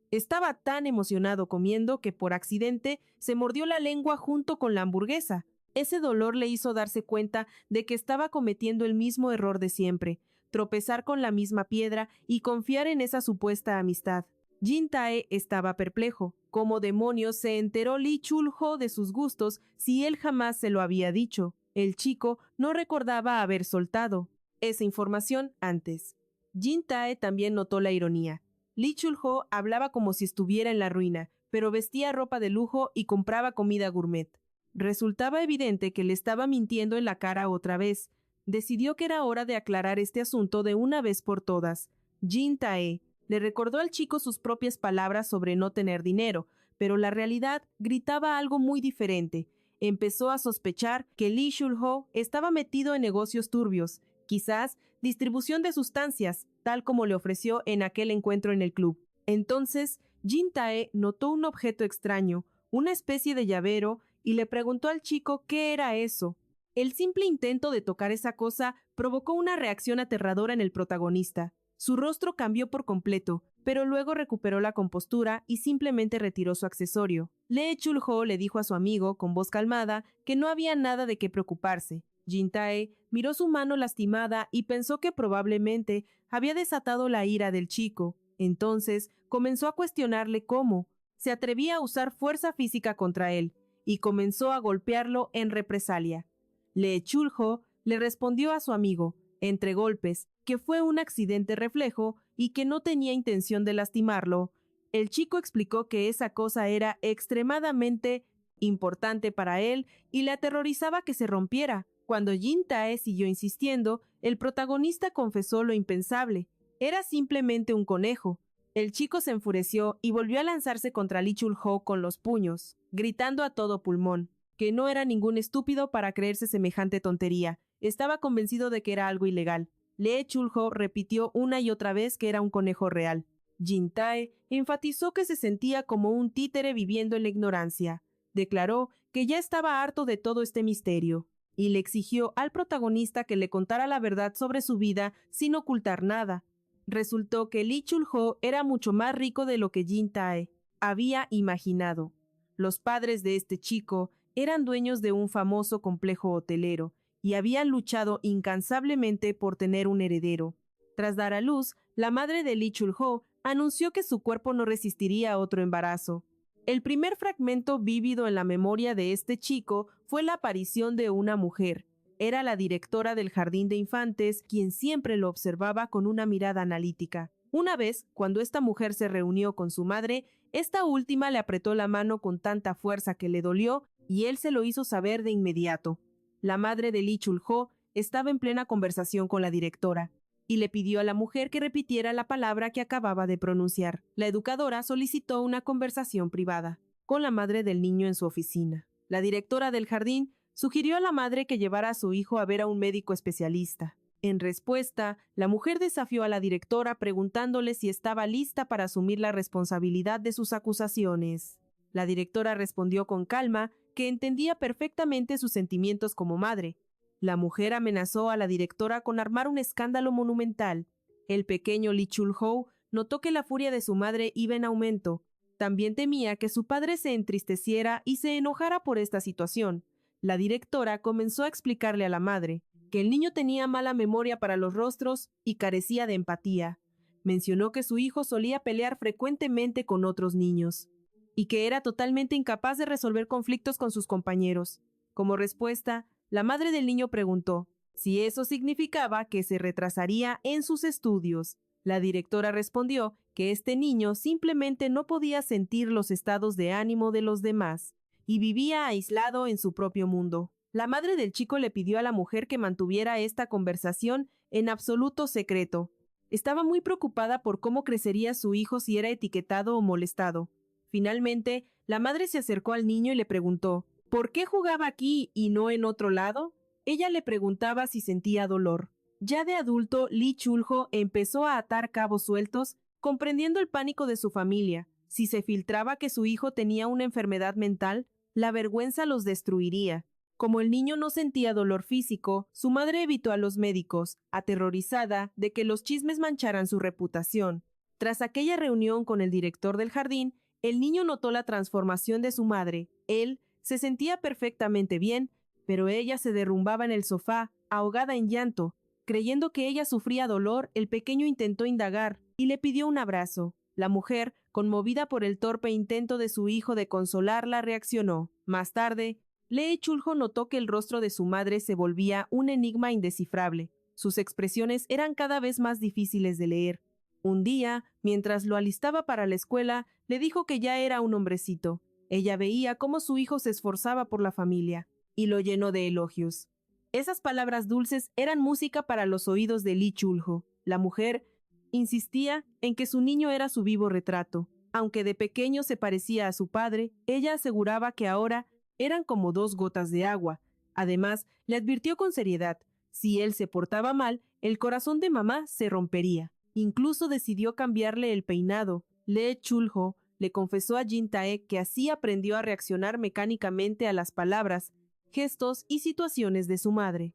Estaba tan emocionado comiendo que por accidente se mordió la lengua junto con la hamburguesa. Ese dolor le hizo darse cuenta de que estaba cometiendo el mismo error de siempre, tropezar con la misma piedra y confiar en esa supuesta amistad. Jin Tae estaba perplejo. ¿Cómo demonios se enteró Lee Chul-ho de sus gustos si él jamás se lo había dicho? El chico no recordaba haber soltado esa información antes. Jin Tae también notó la ironía. Lee Chul-ho hablaba como si estuviera en la ruina, pero vestía ropa de lujo y compraba comida gourmet. Resultaba evidente que le estaba mintiendo en la cara otra vez. Decidió que era hora de aclarar este asunto de una vez por todas. Jin Tae le recordó al chico sus propias palabras sobre no tener dinero, pero la realidad gritaba algo muy diferente. Empezó a sospechar que Lee Chul-ho estaba metido en negocios turbios, quizás distribución de sustancias, tal como le ofreció en aquel encuentro en el club. Entonces, Jin Tae notó un objeto extraño, una especie de llavero, y le preguntó al chico qué era eso. El simple intento de tocar esa cosa provocó una reacción aterradora en el protagonista. Su rostro cambió por completo, pero luego recuperó la compostura y simplemente retiró su accesorio. Lee Chul-ho le dijo a su amigo, con voz calmada, que no había nada de qué preocuparse. Jin Tae miró su mano lastimada y pensó que probablemente había desatado la ira del chico. Entonces comenzó a cuestionarle cómo se atrevía a usar fuerza física contra él, y comenzó a golpearlo en represalia. Lee Chul-ho le respondió a su amigo, entre golpes, que fue un accidente reflejo y que no tenía intención de lastimarlo. El chico explicó que esa cosa era extremadamente importante para él y le aterrorizaba que se rompiera. Cuando Jin Tae siguió insistiendo, el protagonista confesó lo impensable. Era simplemente un conejo. El chico se enfureció y volvió a lanzarse contra Lee Chul-ho con los puños, gritando a todo pulmón, que no era ningún estúpido para creerse semejante tontería. Estaba convencido de que era algo ilegal. Lee Chul-ho repitió una y otra vez que era un conejo real. Jin Tae enfatizó que se sentía como un títere viviendo en la ignorancia. Declaró que ya estaba harto de todo este misterio, y le exigió al protagonista que le contara la verdad sobre su vida sin ocultar nada. Resultó que Lee Chul-ho era mucho más rico de lo que Jin Tae había imaginado. Los padres de este chico eran dueños de un famoso complejo hotelero, y habían luchado incansablemente por tener un heredero. Tras dar a luz, la madre de Lee Chul-ho anunció que su cuerpo no resistiría a otro embarazo. El primer fragmento vívido en la memoria de este chico fue la aparición de una mujer. Era la directora del jardín de infantes, quien siempre lo observaba con una mirada analítica. Una vez, cuando esta mujer se reunió con su madre, esta última le apretó la mano con tanta fuerza que le dolió y él se lo hizo saber de inmediato. La madre de Lee Chul-ho estaba en plena conversación con la directora y le pidió a la mujer que repitiera la palabra que acababa de pronunciar. La educadora solicitó una conversación privada con la madre del niño en su oficina. La directora del jardín sugirió a la madre que llevara a su hijo a ver a un médico especialista. En respuesta, la mujer desafió a la directora preguntándole si estaba lista para asumir la responsabilidad de sus acusaciones. La directora respondió con calma que entendía perfectamente sus sentimientos como madre. La mujer amenazó a la directora con armar un escándalo monumental. El pequeño Lee Chul-ho notó que la furia de su madre iba en aumento. También temía que su padre se entristeciera y se enojara por esta situación. La directora comenzó a explicarle a la madre que el niño tenía mala memoria para los rostros y carecía de empatía. Mencionó que su hijo solía pelear frecuentemente con otros niños y que era totalmente incapaz de resolver conflictos con sus compañeros. Como respuesta, la madre del niño preguntó si eso significaba que se retrasaría en sus estudios. La directora respondió que este niño simplemente no podía sentir los estados de ánimo de los demás y vivía aislado en su propio mundo. La madre del chico le pidió a la mujer que mantuviera esta conversación en absoluto secreto. Estaba muy preocupada por cómo crecería su hijo si era etiquetado o molestado. Finalmente, la madre se acercó al niño y le preguntó ¿por qué jugaba aquí y no en otro lado? Ella le preguntaba si sentía dolor. Ya de adulto, Lee Chul-ho empezó a atar cabos sueltos, comprendiendo el pánico de su familia. Si se filtraba que su hijo tenía una enfermedad mental, la vergüenza los destruiría. Como el niño no sentía dolor físico, su madre evitó a los médicos, aterrorizada de que los chismes mancharan su reputación. Tras aquella reunión con el director del jardín, el niño notó la transformación de su madre. Él se sentía perfectamente bien, pero ella se derrumbaba en el sofá, ahogada en llanto. Creyendo que ella sufría dolor, el pequeño intentó indagar y le pidió un abrazo. La mujer, conmovida por el torpe intento de su hijo de consolarla, reaccionó. Más tarde, Lee Chul-ho notó que el rostro de su madre se volvía un enigma indescifrable. Sus expresiones eran cada vez más difíciles de leer. Un día, mientras lo alistaba para la escuela, le dijo que ya era un hombrecito. Ella veía cómo su hijo se esforzaba por la familia y lo llenó de elogios. Esas palabras dulces eran música para los oídos de Lee Chul-ho. La mujer insistía en que su niño era su vivo retrato. Aunque de pequeño se parecía a su padre, ella aseguraba que ahora eran como 2 gotas de agua. Además, le advirtió con seriedad, si él se portaba mal, el corazón de mamá se rompería. Incluso decidió cambiarle el peinado. Lee Chul-ho le confesó a Jin Tae que así aprendió a reaccionar mecánicamente a las palabras, gestos y situaciones de su madre.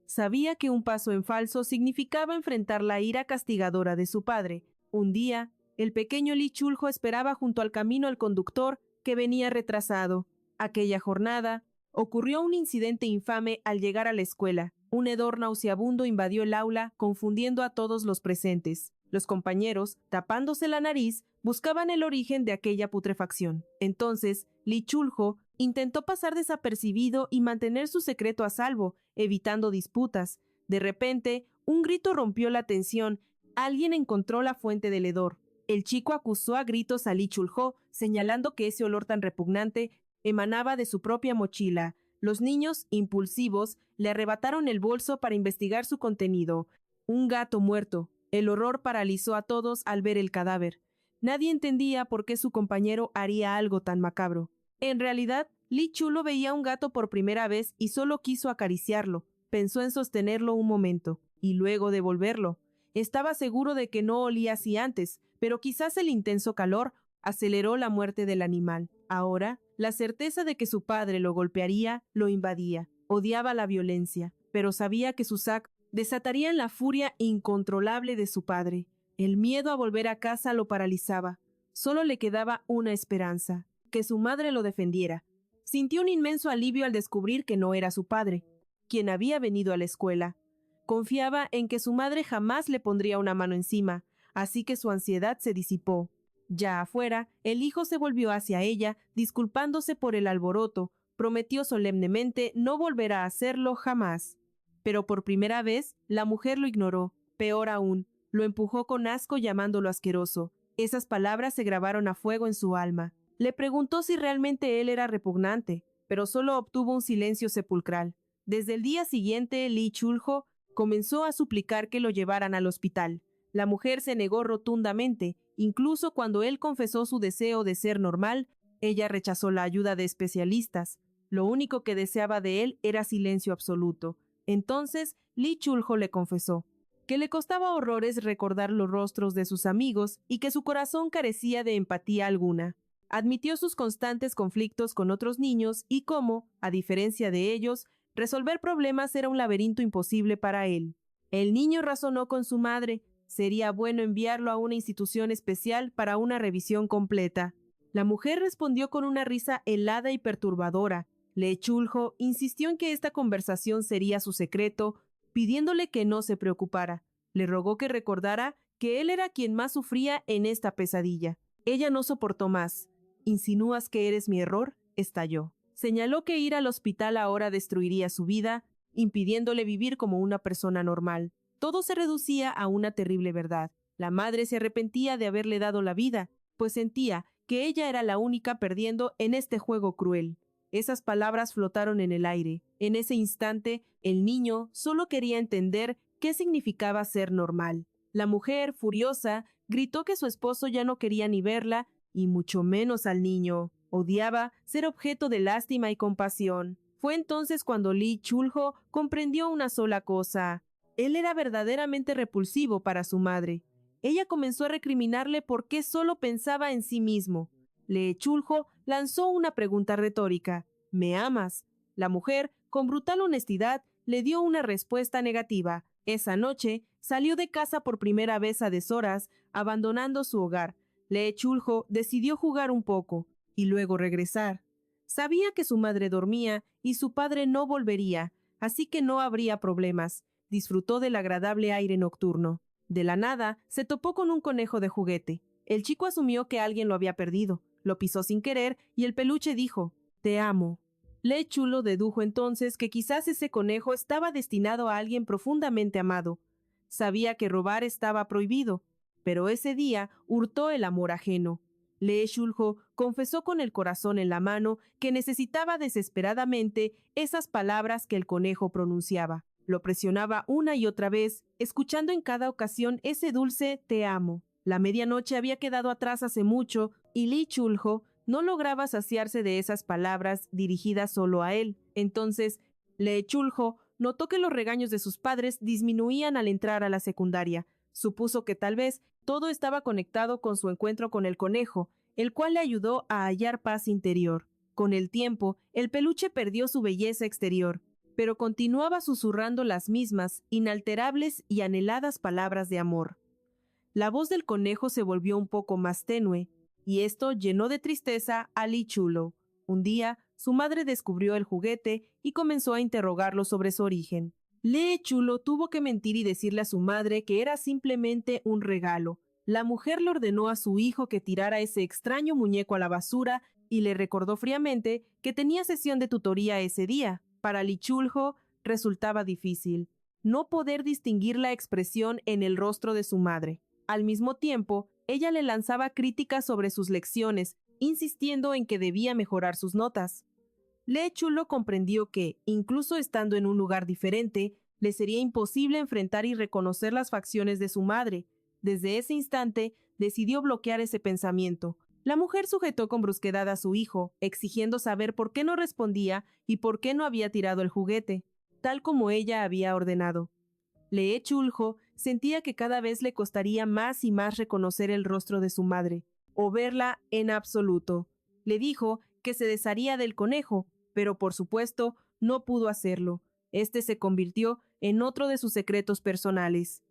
Sabía que un paso en falso significaba enfrentar la ira castigadora de su padre. Un día, el pequeño Lee Chul-ho esperaba junto al camino al conductor, que venía retrasado. Aquella jornada, ocurrió un incidente infame al llegar a la escuela. Un hedor nauseabundo invadió el aula, confundiendo a todos los presentes. Los compañeros, tapándose la nariz, buscaban el origen de aquella putrefacción. Entonces, Lee Chul-ho intentó pasar desapercibido y mantener su secreto a salvo, evitando disputas. De repente, un grito rompió la tensión. Alguien encontró la fuente del hedor. El chico acusó a gritos a Lee Chul-ho, señalando que ese olor tan repugnante emanaba de su propia mochila. Los niños, impulsivos, le arrebataron el bolso para investigar su contenido. Un gato muerto. El horror paralizó a todos al ver el cadáver. Nadie entendía por qué su compañero haría algo tan macabro. En realidad, Lee Chul-ho veía un gato por primera vez y solo quiso acariciarlo. Pensó en sostenerlo un momento y luego devolverlo. Estaba seguro de que no olía así antes, pero quizás el intenso calor aceleró la muerte del animal. Ahora, la certeza de que su padre lo golpearía lo invadía. Odiaba la violencia, pero sabía que sus actos desatarían la furia incontrolable de su padre. El miedo a volver a casa lo paralizaba. Solo le quedaba una esperanza, que su madre lo defendiera. Sintió un inmenso alivio al descubrir que no era su padre. quien había venido a la escuela. Confiaba en que su madre jamás le pondría una mano encima, así que su ansiedad se disipó. Ya afuera, el hijo se volvió hacia ella, disculpándose por el alboroto. Prometió solemnemente no volver a hacerlo jamás. Pero por primera vez, la mujer lo ignoró. Peor aún, lo empujó con asco llamándolo asqueroso. Esas palabras se grabaron a fuego en su alma. Le preguntó si realmente él era repugnante, pero solo obtuvo un silencio sepulcral. Desde el día siguiente, Lee Chul-ho comenzó a suplicar que lo llevaran al hospital. La mujer se negó rotundamente. Incluso cuando él confesó su deseo de ser normal, ella rechazó la ayuda de especialistas. Lo único que deseaba de él era silencio absoluto. Entonces, Lee Chul-ho le confesó que le costaba horrores recordar los rostros de sus amigos y que su corazón carecía de empatía alguna. Admitió sus constantes conflictos con otros niños y cómo, a diferencia de ellos, resolver problemas era un laberinto imposible para él. El niño razonó con su madre. Sería bueno enviarlo a una institución especial para una revisión completa. La mujer respondió con una risa helada y perturbadora. Lee Chul-ho insistió en que esta conversación sería su secreto, pidiéndole que no se preocupara. Le rogó que recordara que él era quien más sufría en esta pesadilla. Ella no soportó más. «¿Insinúas que eres mi error?», estalló. Señaló que ir al hospital ahora destruiría su vida, impidiéndole vivir como una persona normal. Todo se reducía a una terrible verdad. La madre se arrepentía de haberle dado la vida, pues sentía que ella era la única perdiendo en este juego cruel. Esas palabras flotaron en el aire. En ese instante, el niño solo quería entender qué significaba ser normal. La mujer, furiosa, gritó que su esposo ya no quería ni verla, y mucho menos al niño. Odiaba ser objeto de lástima y compasión. Fue entonces cuando Lee Chul-ho comprendió una sola cosa. Él era verdaderamente repulsivo para su madre. Ella comenzó a recriminarle por qué solo pensaba en sí mismo. Lee Chul-ho lanzó una pregunta retórica. ¿Me amas? La mujer, con brutal honestidad, le dio una respuesta negativa. Esa noche, salió de casa por primera vez a deshoras, abandonando su hogar. Lee Chul-ho decidió jugar un poco y luego regresar. Sabía que su madre dormía y su padre no volvería, así que no habría problemas. Disfrutó del agradable aire nocturno. De la nada, se topó con un conejo de juguete. El chico asumió que alguien lo había perdido. Lo pisó sin querer y el peluche dijo, «Te amo». Lee Chulo dedujo entonces que quizás ese conejo estaba destinado a alguien profundamente amado. Sabía que robar estaba prohibido, pero ese día hurtó el amor ajeno. Lee Chul-ho confesó con el corazón en la mano que necesitaba desesperadamente esas palabras que el conejo pronunciaba. Lo presionaba una y otra vez, escuchando en cada ocasión ese dulce «te amo». La medianoche había quedado atrás hace mucho y Lee Chul-ho no lograba saciarse de esas palabras dirigidas solo a él. Entonces, Lee Chul-ho notó que los regaños de sus padres disminuían al entrar a la secundaria. Supuso que tal vez todo estaba conectado con su encuentro con el conejo, el cual le ayudó a hallar paz interior. Con el tiempo, el peluche perdió su belleza exterior, pero continuaba susurrando las mismas, inalterables y anheladas palabras de amor. La voz del conejo se volvió un poco más tenue, y esto llenó de tristeza a Lee Chulo. Un día, su madre descubrió el juguete y comenzó a interrogarlo sobre su origen. Lee Chulo tuvo que mentir y decirle a su madre que era simplemente un regalo. La mujer le ordenó a su hijo que tirara ese extraño muñeco a la basura y le recordó fríamente que tenía sesión de tutoría ese día. Para Lee Chul-ho resultaba difícil no poder distinguir la expresión en el rostro de su madre. Al mismo tiempo, ella le lanzaba críticas sobre sus lecciones, insistiendo en que debía mejorar sus notas. Lee Chulo comprendió que, incluso estando en un lugar diferente, le sería imposible enfrentar y reconocer las facciones de su madre. Desde ese instante, decidió bloquear ese pensamiento. La mujer sujetó con brusquedad a su hijo, exigiendo saber por qué no respondía y por qué no había tirado el juguete, tal como ella había ordenado. Lee Chul-ho sentía que cada vez le costaría más y más reconocer el rostro de su madre, o verla en absoluto. Le dijo que se desharía del conejo, pero por supuesto no pudo hacerlo. Este se convirtió en otro de sus secretos personales.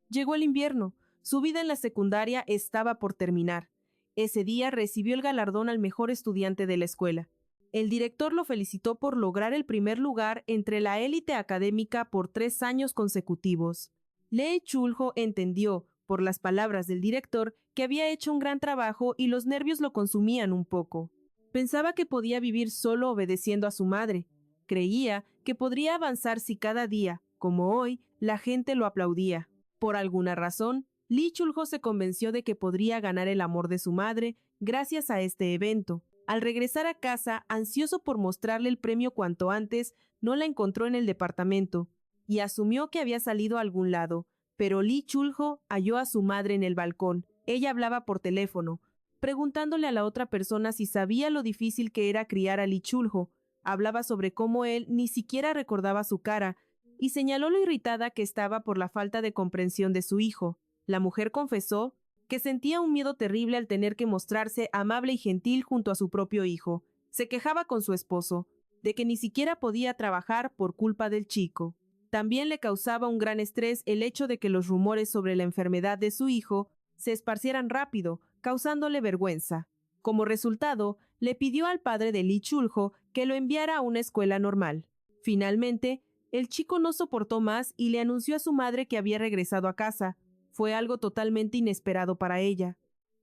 Llegó el invierno. Su vida en la secundaria estaba por terminar. Ese día recibió el galardón al mejor estudiante de la escuela. El director lo felicitó por lograr el primer lugar entre la élite académica por 3 años consecutivos. Lee Chul-ho entendió, por las palabras del director, que había hecho un gran trabajo y los nervios lo consumían un poco. Pensaba que podía vivir solo obedeciendo a su madre. Creía que podría avanzar si cada día, como hoy, la gente lo aplaudía. Por alguna razón, Lee Chul-ho se convenció de que podría ganar el amor de su madre gracias a este evento. Al regresar a casa, ansioso por mostrarle el premio cuanto antes, no la encontró en el departamento y asumió que había salido a algún lado, pero Lee Chul-ho halló a su madre en el balcón. Ella hablaba por teléfono, preguntándole a la otra persona si sabía lo difícil que era criar a Lee Chul-ho. Hablaba sobre cómo él ni siquiera recordaba su cara y señaló lo irritada que estaba por la falta de comprensión de su hijo. La mujer confesó que sentía un miedo terrible al tener que mostrarse amable y gentil junto a su propio hijo. Se quejaba con su esposo de que ni siquiera podía trabajar por culpa del chico. También le causaba un gran estrés el hecho de que los rumores sobre la enfermedad de su hijo se esparcieran rápido, causándole vergüenza. Como resultado, le pidió al padre de Lee Chul-ho que lo enviara a una escuela normal. Finalmente, el chico no soportó más y le anunció a su madre que había regresado a casa. Fue algo totalmente inesperado para ella.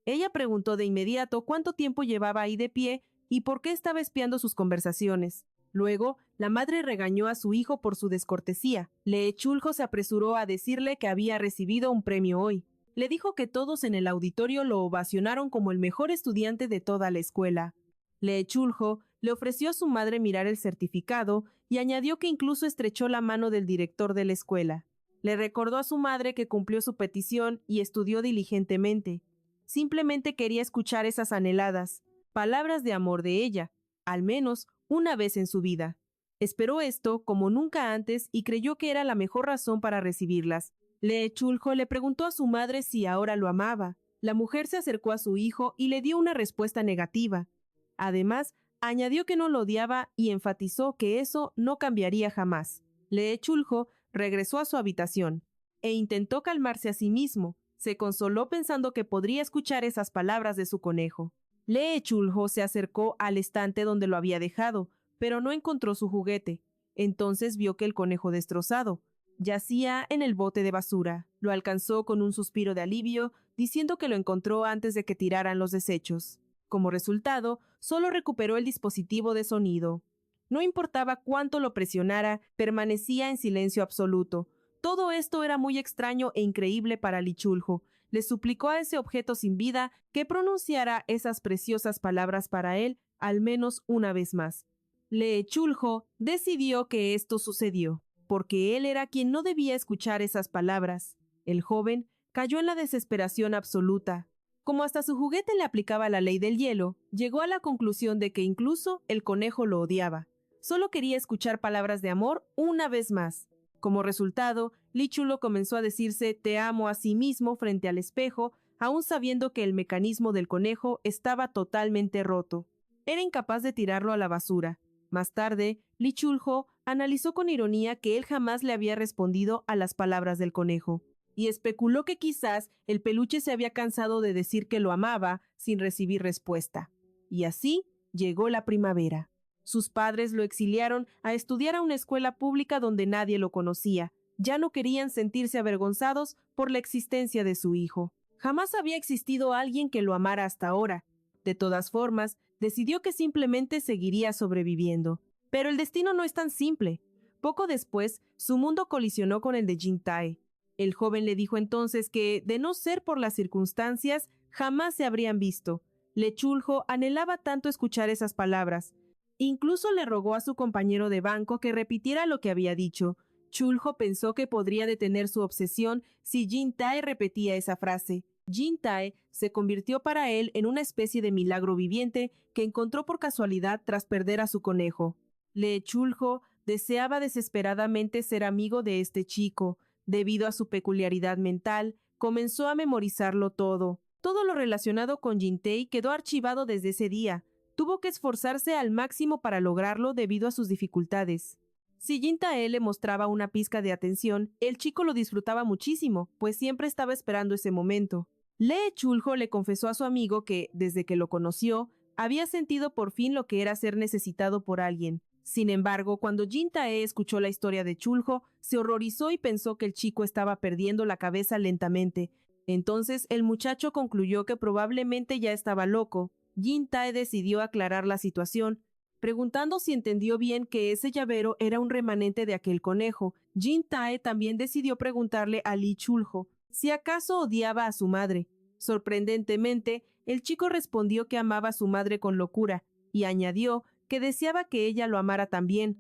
Ella preguntó de inmediato cuánto tiempo llevaba ahí de pie y por qué estaba espiando sus conversaciones. Luego, la madre regañó a su hijo por su descortesía. Lee Chul-ho se apresuró a decirle que había recibido un premio hoy. Le dijo que todos en el auditorio lo ovacionaron como el mejor estudiante de toda la escuela. Lee Chul-ho le ofreció a su madre mirar el certificado y añadió que incluso estrechó la mano del director de la escuela. Le recordó a su madre que cumplió su petición y estudió diligentemente. Simplemente quería escuchar esas anheladas palabras de amor de ella, al menos una vez en su vida. Esperó esto como nunca antes y creyó que era la mejor razón para recibirlas. Lee Chul-ho le preguntó a su madre si ahora lo amaba. La mujer se acercó a su hijo y le dio una respuesta negativa. Además, añadió que no lo odiaba y enfatizó que eso no cambiaría jamás. Lee Chul-ho regresó a su habitación e intentó calmarse a sí mismo. Se consoló pensando que podría escuchar esas palabras de su conejo. Lee Chul-ho se acercó al estante donde lo había dejado, pero no encontró su juguete. Entonces vio que el conejo destrozado yacía en el bote de basura. Lo alcanzó con un suspiro de alivio, diciendo que lo encontró antes de que tiraran los desechos. Como resultado, solo recuperó el dispositivo de sonido. No importaba cuánto lo presionara, permanecía en silencio absoluto. Todo esto era muy extraño e increíble para Lee Chul-ho. Le suplicó a ese objeto sin vida que pronunciara esas preciosas palabras para él al menos una vez más. Lee Chul-ho decidió que esto sucedió, porque él era quien no debía escuchar esas palabras. El joven cayó en la desesperación absoluta. Como hasta su juguete le aplicaba la ley del hielo, llegó a la conclusión de que incluso el conejo lo odiaba. Solo quería escuchar palabras de amor una vez más. Como resultado, Lee Chul-ho comenzó a decirse «te amo» a sí mismo frente al espejo, aún sabiendo que el mecanismo del conejo estaba totalmente roto. Era incapaz de tirarlo a la basura. Más tarde, Lee Chul-ho analizó con ironía que él jamás le había respondido a las palabras del conejo, y especuló que quizás el peluche se había cansado de decir que lo amaba sin recibir respuesta. Y así llegó la primavera. Sus padres lo exiliaron a estudiar a una escuela pública donde nadie lo conocía. Ya no querían sentirse avergonzados por la existencia de su hijo. Jamás había existido alguien que lo amara hasta ahora. De todas formas, decidió que simplemente seguiría sobreviviendo. Pero el destino no es tan simple. Poco después, su mundo colisionó con el de Jin Tae. El joven le dijo entonces que, de no ser por las circunstancias, jamás se habrían visto. Lee Chul-ho anhelaba tanto escuchar esas palabras. Incluso le rogó a su compañero de banco que repitiera lo que había dicho. Chul-ho pensó que podría detener su obsesión si Jin Tae repetía esa frase. Jin Tae se convirtió para él en una especie de milagro viviente que encontró por casualidad tras perder a su conejo. Lee Chul-ho deseaba desesperadamente ser amigo de este chico. Debido a su peculiaridad mental, comenzó a memorizarlo todo. Todo lo relacionado con Jin Tae quedó archivado desde ese día. Tuvo que esforzarse al máximo para lograrlo debido a sus dificultades. Si Jin Tae le mostraba una pizca de atención, el chico lo disfrutaba muchísimo, pues siempre estaba esperando ese momento. Lee Chul-ho le confesó a su amigo que, desde que lo conoció, Había sentido por fin lo que era ser necesitado por alguien. Sin embargo, cuando Jin Tae escuchó la historia de Chulho, se horrorizó y pensó que el chico estaba perdiendo la cabeza lentamente. Entonces el muchacho concluyó que probablemente ya estaba loco. Jin Tae decidió aclarar la situación, preguntando si entendió bien que ese llavero era un remanente de aquel conejo. Jin Tae también decidió preguntarle a Lee Chulho si acaso odiaba a su madre. Sorprendentemente, el chico respondió que amaba a su madre con locura y añadió que deseaba que ella lo amara también.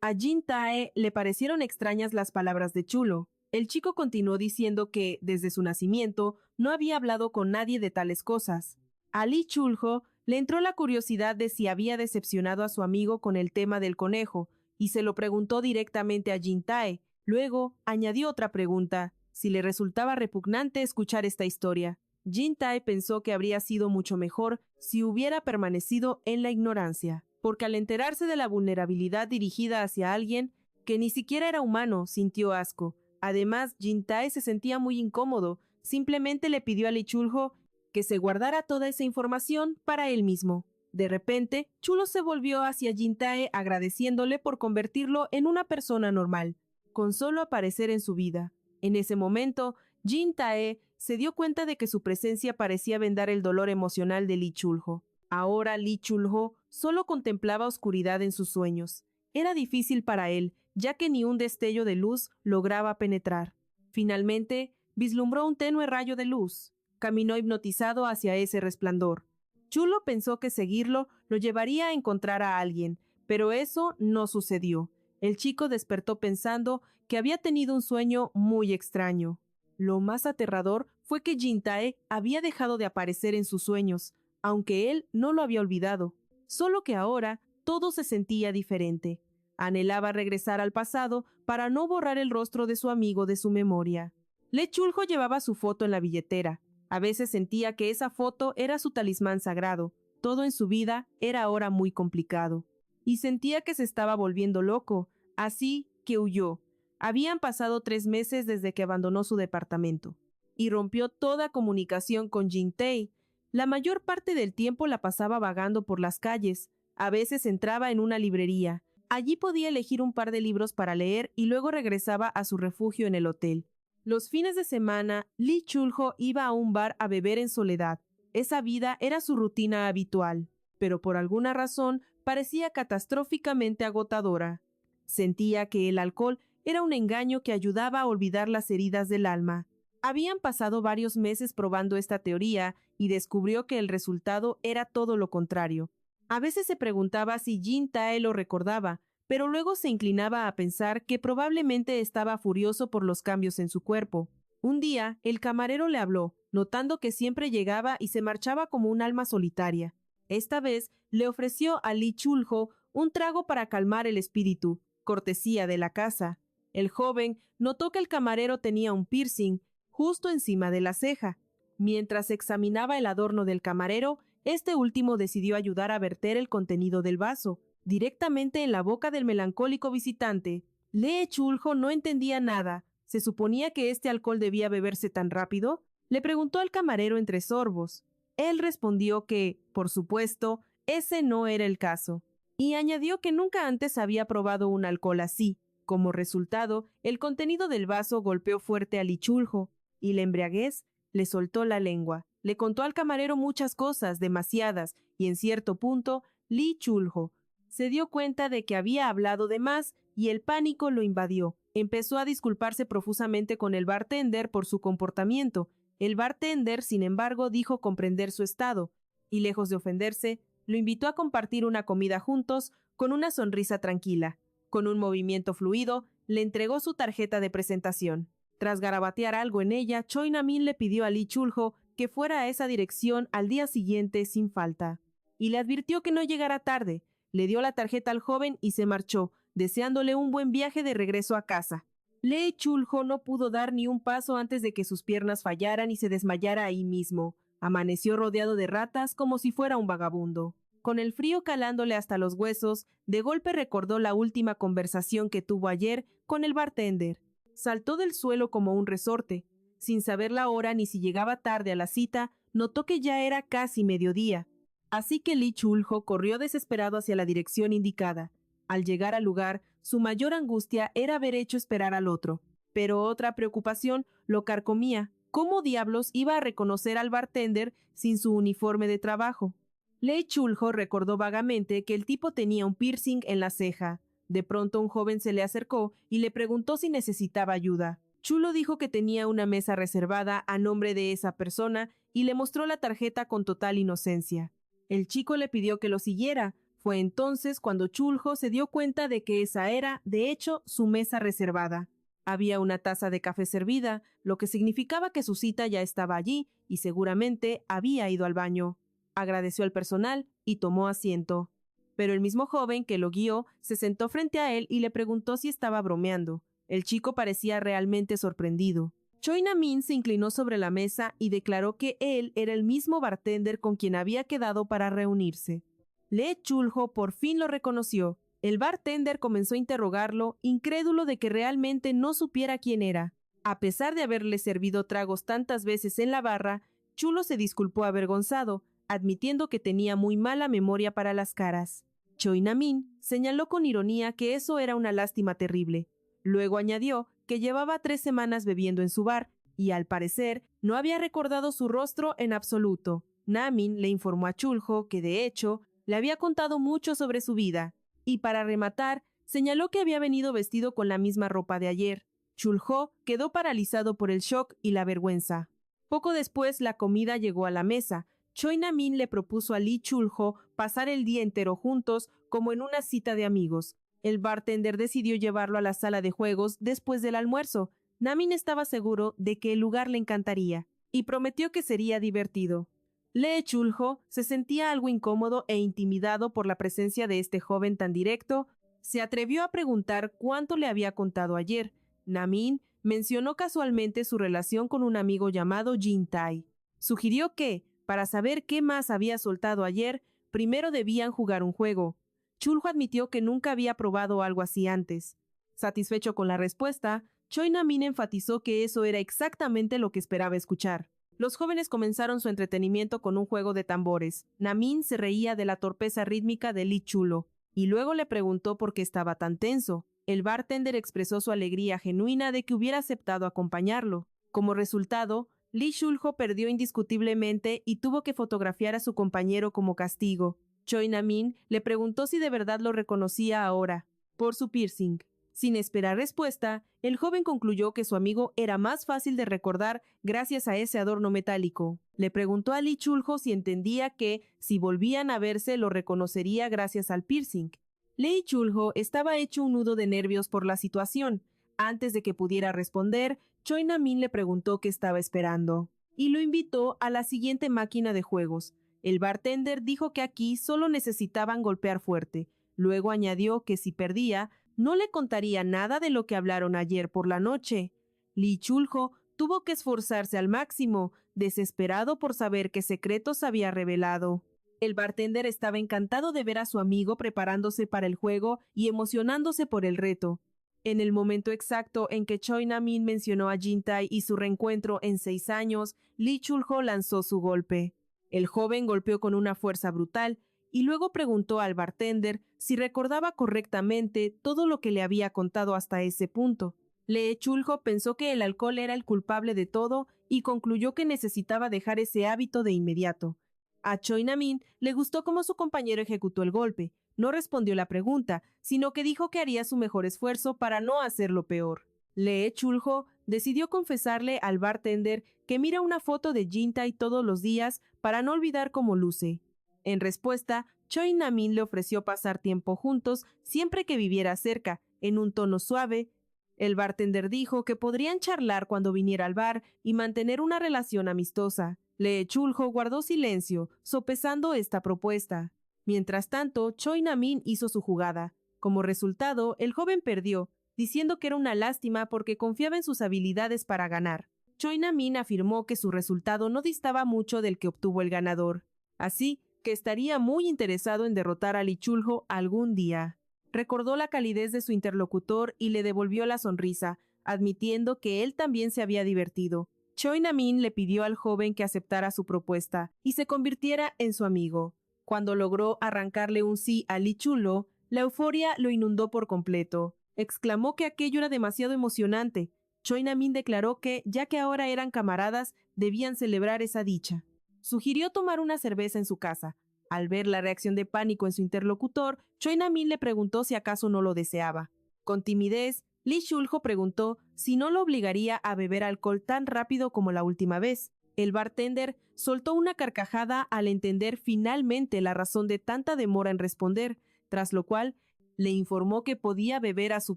A Jin Tae le parecieron extrañas las palabras de Chulo. El chico continuó diciendo que, desde su nacimiento, no había hablado con nadie de tales cosas. A Lee Chulho le entró la curiosidad de si había decepcionado a su amigo con el tema del conejo, y se lo preguntó directamente a Jin Tae. Luego añadió otra pregunta, si le resultaba repugnante escuchar esta historia. Jin Tae pensó que habría sido mucho mejor si hubiera permanecido en la ignorancia, porque al enterarse de la vulnerabilidad dirigida hacia alguien que ni siquiera era humano, sintió asco. Además, Jin Tae se sentía muy incómodo. Simplemente le pidió a Lee Chulho que se guardara toda esa información para él mismo. De repente, Chulo se volvió hacia Jin Tae agradeciéndole por convertirlo en una persona normal, con solo aparecer en su vida. En ese momento, Jin Tae se dio cuenta de que su presencia parecía vendar el dolor emocional de Lee Chulho. Ahora Lee Chulho solo contemplaba oscuridad en sus sueños. Era difícil para él, ya que ni un destello de luz lograba penetrar. Finalmente, vislumbró un tenue rayo de luz. Caminó hipnotizado hacia ese resplandor. Chulo pensó que seguirlo lo llevaría a encontrar a alguien, pero eso no sucedió. El chico despertó pensando que había tenido un sueño muy extraño. Lo más aterrador fue que Jin Tae había dejado de aparecer en sus sueños, aunque él no lo había olvidado. Solo que ahora todo se sentía diferente. Anhelaba regresar al pasado para no borrar el rostro de su amigo de su memoria. Lee Chulho llevaba su foto en la billetera. A veces sentía que esa foto era su talismán sagrado. Todo en su vida era ahora muy complicado. Y sentía que se estaba volviendo loco, así que huyó. Habían pasado 3 meses desde que abandonó su departamento. Y rompió toda comunicación con Jin Tae. La mayor parte del tiempo la pasaba vagando por las calles. A veces entraba en una librería. Allí podía elegir un par de libros para leer y luego regresaba a su refugio en el hotel. Los fines de semana, Lee Chulho iba a un bar a beber en soledad. Esa vida era su rutina habitual, pero por alguna razón parecía catastróficamente agotadora. Sentía que el alcohol era un engaño que ayudaba a olvidar las heridas del alma. Habían pasado varios meses probando esta teoría y descubrió que el resultado era todo lo contrario. A veces se preguntaba si Jin Tae lo recordaba, pero luego se inclinaba a pensar que probablemente estaba furioso por los cambios en su cuerpo. Un día, el camarero le habló, notando que siempre llegaba y se marchaba como un alma solitaria. Esta vez le ofreció a Lee Chulho un trago para calmar el espíritu, cortesía de la casa. El joven notó que el camarero tenía un piercing justo encima de la ceja. Mientras examinaba el adorno del camarero, este último decidió ayudar a verter el contenido del vaso directamente en la boca del melancólico visitante. Lee Chulho no entendía nada. ¿Se suponía que este alcohol debía beberse tan rápido? Le preguntó al camarero entre sorbos. Él respondió que, por supuesto, ese no era el caso, y añadió que nunca antes había probado un alcohol así. Como resultado, el contenido del vaso golpeó fuerte a Lee Chulho, y la embriaguez le soltó la lengua. Le contó al camarero muchas cosas, demasiadas, y en cierto punto, Lee Chulho se dio cuenta de que había hablado de más y el pánico lo invadió. Empezó a disculparse profusamente con el bartender por su comportamiento. El bartender, sin embargo, dijo comprender su estado y, lejos de ofenderse, lo invitó a compartir una comida juntos con una sonrisa tranquila. Con un movimiento fluido, le entregó su tarjeta de presentación. Tras garabatear algo en ella, Choi Namin le pidió a Lee Chulho que fuera a esa dirección al día siguiente sin falta. Y le advirtió que no llegara tarde. Le dio la tarjeta al joven y se marchó, deseándole un buen viaje de regreso a casa. Lee Chulho no pudo dar ni un paso antes de que sus piernas fallaran y se desmayara ahí mismo. Amaneció rodeado de ratas como si fuera un vagabundo. Con el frío calándole hasta los huesos, de golpe recordó la última conversación que tuvo ayer con el bartender. Saltó del suelo como un resorte. Sin saber la hora ni si llegaba tarde a la cita, notó que ya era casi mediodía. Así que Lee Chul-ho corrió desesperado hacia la dirección indicada. Al llegar al lugar, su mayor angustia era haber hecho esperar al otro. Pero otra preocupación lo carcomía. ¿Cómo diablos iba a reconocer al bartender sin su uniforme de trabajo? Lee Chul-ho recordó vagamente que el tipo tenía un piercing en la ceja. De pronto un joven se le acercó y le preguntó si necesitaba ayuda. Chulo dijo que tenía una mesa reservada a nombre de esa persona y le mostró la tarjeta con total inocencia. El chico le pidió que lo siguiera. Fue entonces cuando Chulho se dio cuenta de que esa era, de hecho, su mesa reservada. Había una taza de café servida, lo que significaba que su cita ya estaba allí y seguramente había ido al baño. Agradeció al personal y tomó asiento. Pero el mismo joven que lo guió se sentó frente a él y le preguntó si estaba bromeando. El chico parecía realmente sorprendido. Choi Na-min se inclinó sobre la mesa y declaró que él era el mismo bartender con quien había quedado para reunirse. Lee Chul-ho por fin lo reconoció. El bartender comenzó a interrogarlo, incrédulo de que realmente no supiera quién era. A pesar de haberle servido tragos tantas veces en la barra, Chulo se disculpó avergonzado, admitiendo que tenía muy mala memoria para las caras. Choi Na-min señaló con ironía que eso era una lástima terrible. Luego añadió que llevaba 3 semanas bebiendo en su bar y, al parecer, no había recordado su rostro en absoluto. Na-min le informó a Chul-ho que, de hecho, le había contado mucho sobre su vida, y para rematar, señaló que había venido vestido con la misma ropa de ayer. Chul-ho quedó paralizado por el shock y la vergüenza. Poco después, la comida llegó a la mesa. Choi Na-min le propuso a Lee Chul-ho pasar el día entero juntos como en una cita de amigos. El bartender decidió llevarlo a la sala de juegos después del almuerzo. Na-min estaba seguro de que el lugar le encantaría y prometió que sería divertido. Lee Chul-ho se sentía algo incómodo e intimidado por la presencia de este joven tan directo. Se atrevió a preguntar cuánto le había contado ayer. Na-min mencionó casualmente su relación con un amigo llamado Jin Tai. Sugirió que, para saber qué más había soltado ayer, primero debían jugar un juego. Chul-ho admitió que nunca había probado algo así antes. Satisfecho con la respuesta, Choi Na-min enfatizó que eso era exactamente lo que esperaba escuchar. Los jóvenes comenzaron su entretenimiento con un juego de tambores. Na-min se reía de la torpeza rítmica de Lee Chulo y luego le preguntó por qué estaba tan tenso. El bartender expresó su alegría genuina de que hubiera aceptado acompañarlo. Como resultado, Lee Chul-ho perdió indiscutiblemente y tuvo que fotografiar a su compañero como castigo. Choi Na-min le preguntó si de verdad lo reconocía ahora, por su piercing. Sin esperar respuesta, el joven concluyó que su amigo era más fácil de recordar gracias a ese adorno metálico. Le preguntó a Lee Chul-ho si entendía que, si volvían a verse, lo reconocería gracias al piercing. Lee Chul-ho estaba hecho un nudo de nervios por la situación. Antes de que pudiera responder, Choi Na-min le preguntó qué estaba esperando y lo invitó a la siguiente máquina de juegos. El bartender dijo que aquí solo necesitaban golpear fuerte. Luego añadió que si perdía, no le contaría nada de lo que hablaron ayer por la noche. Lee Chul-ho tuvo que esforzarse al máximo, desesperado por saber qué secretos había revelado. El bartender estaba encantado de ver a su amigo preparándose para el juego y emocionándose por el reto. En el momento exacto en que Choi Na-min mencionó a Jin Tai y su reencuentro en 6 años, Lee Chul-ho lanzó su golpe. El joven golpeó con una fuerza brutal y luego preguntó al bartender si recordaba correctamente todo lo que le había contado hasta ese punto. Lee Chul-ho pensó que el alcohol era el culpable de todo y concluyó que necesitaba dejar ese hábito de inmediato. A Choi Na-min le gustó cómo su compañero ejecutó el golpe. No respondió la pregunta, sino que dijo que haría su mejor esfuerzo para no hacerlo peor. Lee Chul-ho decidió confesarle al bartender que mira una foto de Jin Tai todos los días para no olvidar cómo luce. En respuesta, Choi Na-min le ofreció pasar tiempo juntos siempre que viviera cerca, en un tono suave. El bartender dijo que podrían charlar cuando viniera al bar y mantener una relación amistosa. Lee Chul-ho guardó silencio, sopesando esta propuesta. Mientras tanto, Choi Na-min hizo su jugada. Como resultado, el joven perdió, diciendo que era una lástima porque confiaba en sus habilidades para ganar. Choi Na-min afirmó que su resultado no distaba mucho del que obtuvo el ganador. Así que estaría muy interesado en derrotar a Lee Chul-ho algún día. Recordó la calidez de su interlocutor y le devolvió la sonrisa, admitiendo que él también se había divertido. Choi Na-min le pidió al joven que aceptara su propuesta y se convirtiera en su amigo. Cuando logró arrancarle un sí a Li Chulho, la euforia lo inundó por completo. Exclamó que aquello era demasiado emocionante. Choi Namin declaró que, ya que ahora eran camaradas, debían celebrar esa dicha. Sugirió tomar una cerveza en su casa. Al ver la reacción de pánico en su interlocutor, Choi Namin le preguntó si acaso no lo deseaba. Con timidez, Lee Chulho preguntó si no lo obligaría a beber alcohol tan rápido como la última vez. El bartender soltó una carcajada al entender finalmente la razón de tanta demora en responder, tras lo cual le informó que podía beber a su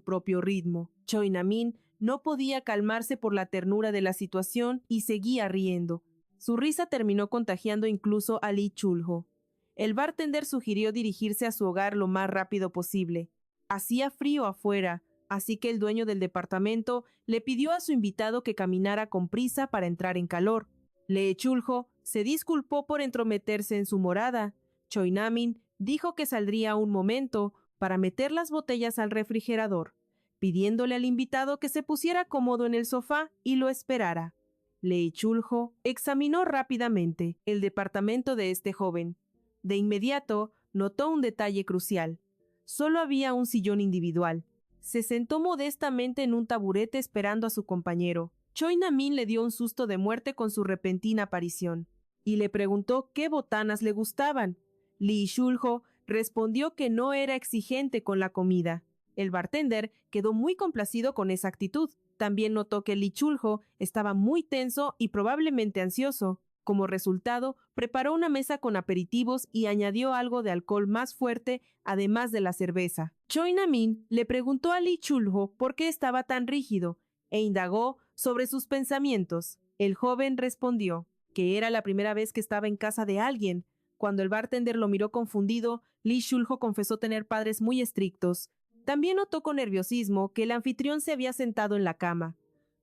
propio ritmo. Choi Namin no podía calmarse por la ternura de la situación y seguía riendo. Su risa terminó contagiando incluso a Lee Chulho. El bartender sugirió dirigirse a su hogar lo más rápido posible. Hacía frío afuera, así que el dueño del departamento le pidió a su invitado que caminara con prisa para entrar en calor. Lee Chulho se disculpó por entrometerse en su morada. Choi Namin dijo que saldría un momento para meter las botellas al refrigerador, pidiéndole al invitado que se pusiera cómodo en el sofá y lo esperara. Lee Chulho examinó rápidamente el departamento de este joven. De inmediato notó un detalle crucial. Solo había un sillón individual. Se sentó modestamente en un taburete esperando a su compañero. Choi Namin le dio un susto de muerte con su repentina aparición y le preguntó qué botanas le gustaban. Lee Chulho respondió que no era exigente con la comida. El bartender quedó muy complacido con esa actitud. También notó que Lee Chulho estaba muy tenso y probablemente ansioso. Como resultado, preparó una mesa con aperitivos y añadió algo de alcohol más fuerte, además de la cerveza. Choi Namin le preguntó a Lee Chulho por qué estaba tan rígido e indagó sobre sus pensamientos. El joven respondió que era la primera vez que estaba en casa de alguien. Cuando el bartender lo miró confundido, Lee Chulho confesó tener padres muy estrictos. También notó con nerviosismo que el anfitrión se había sentado en la cama.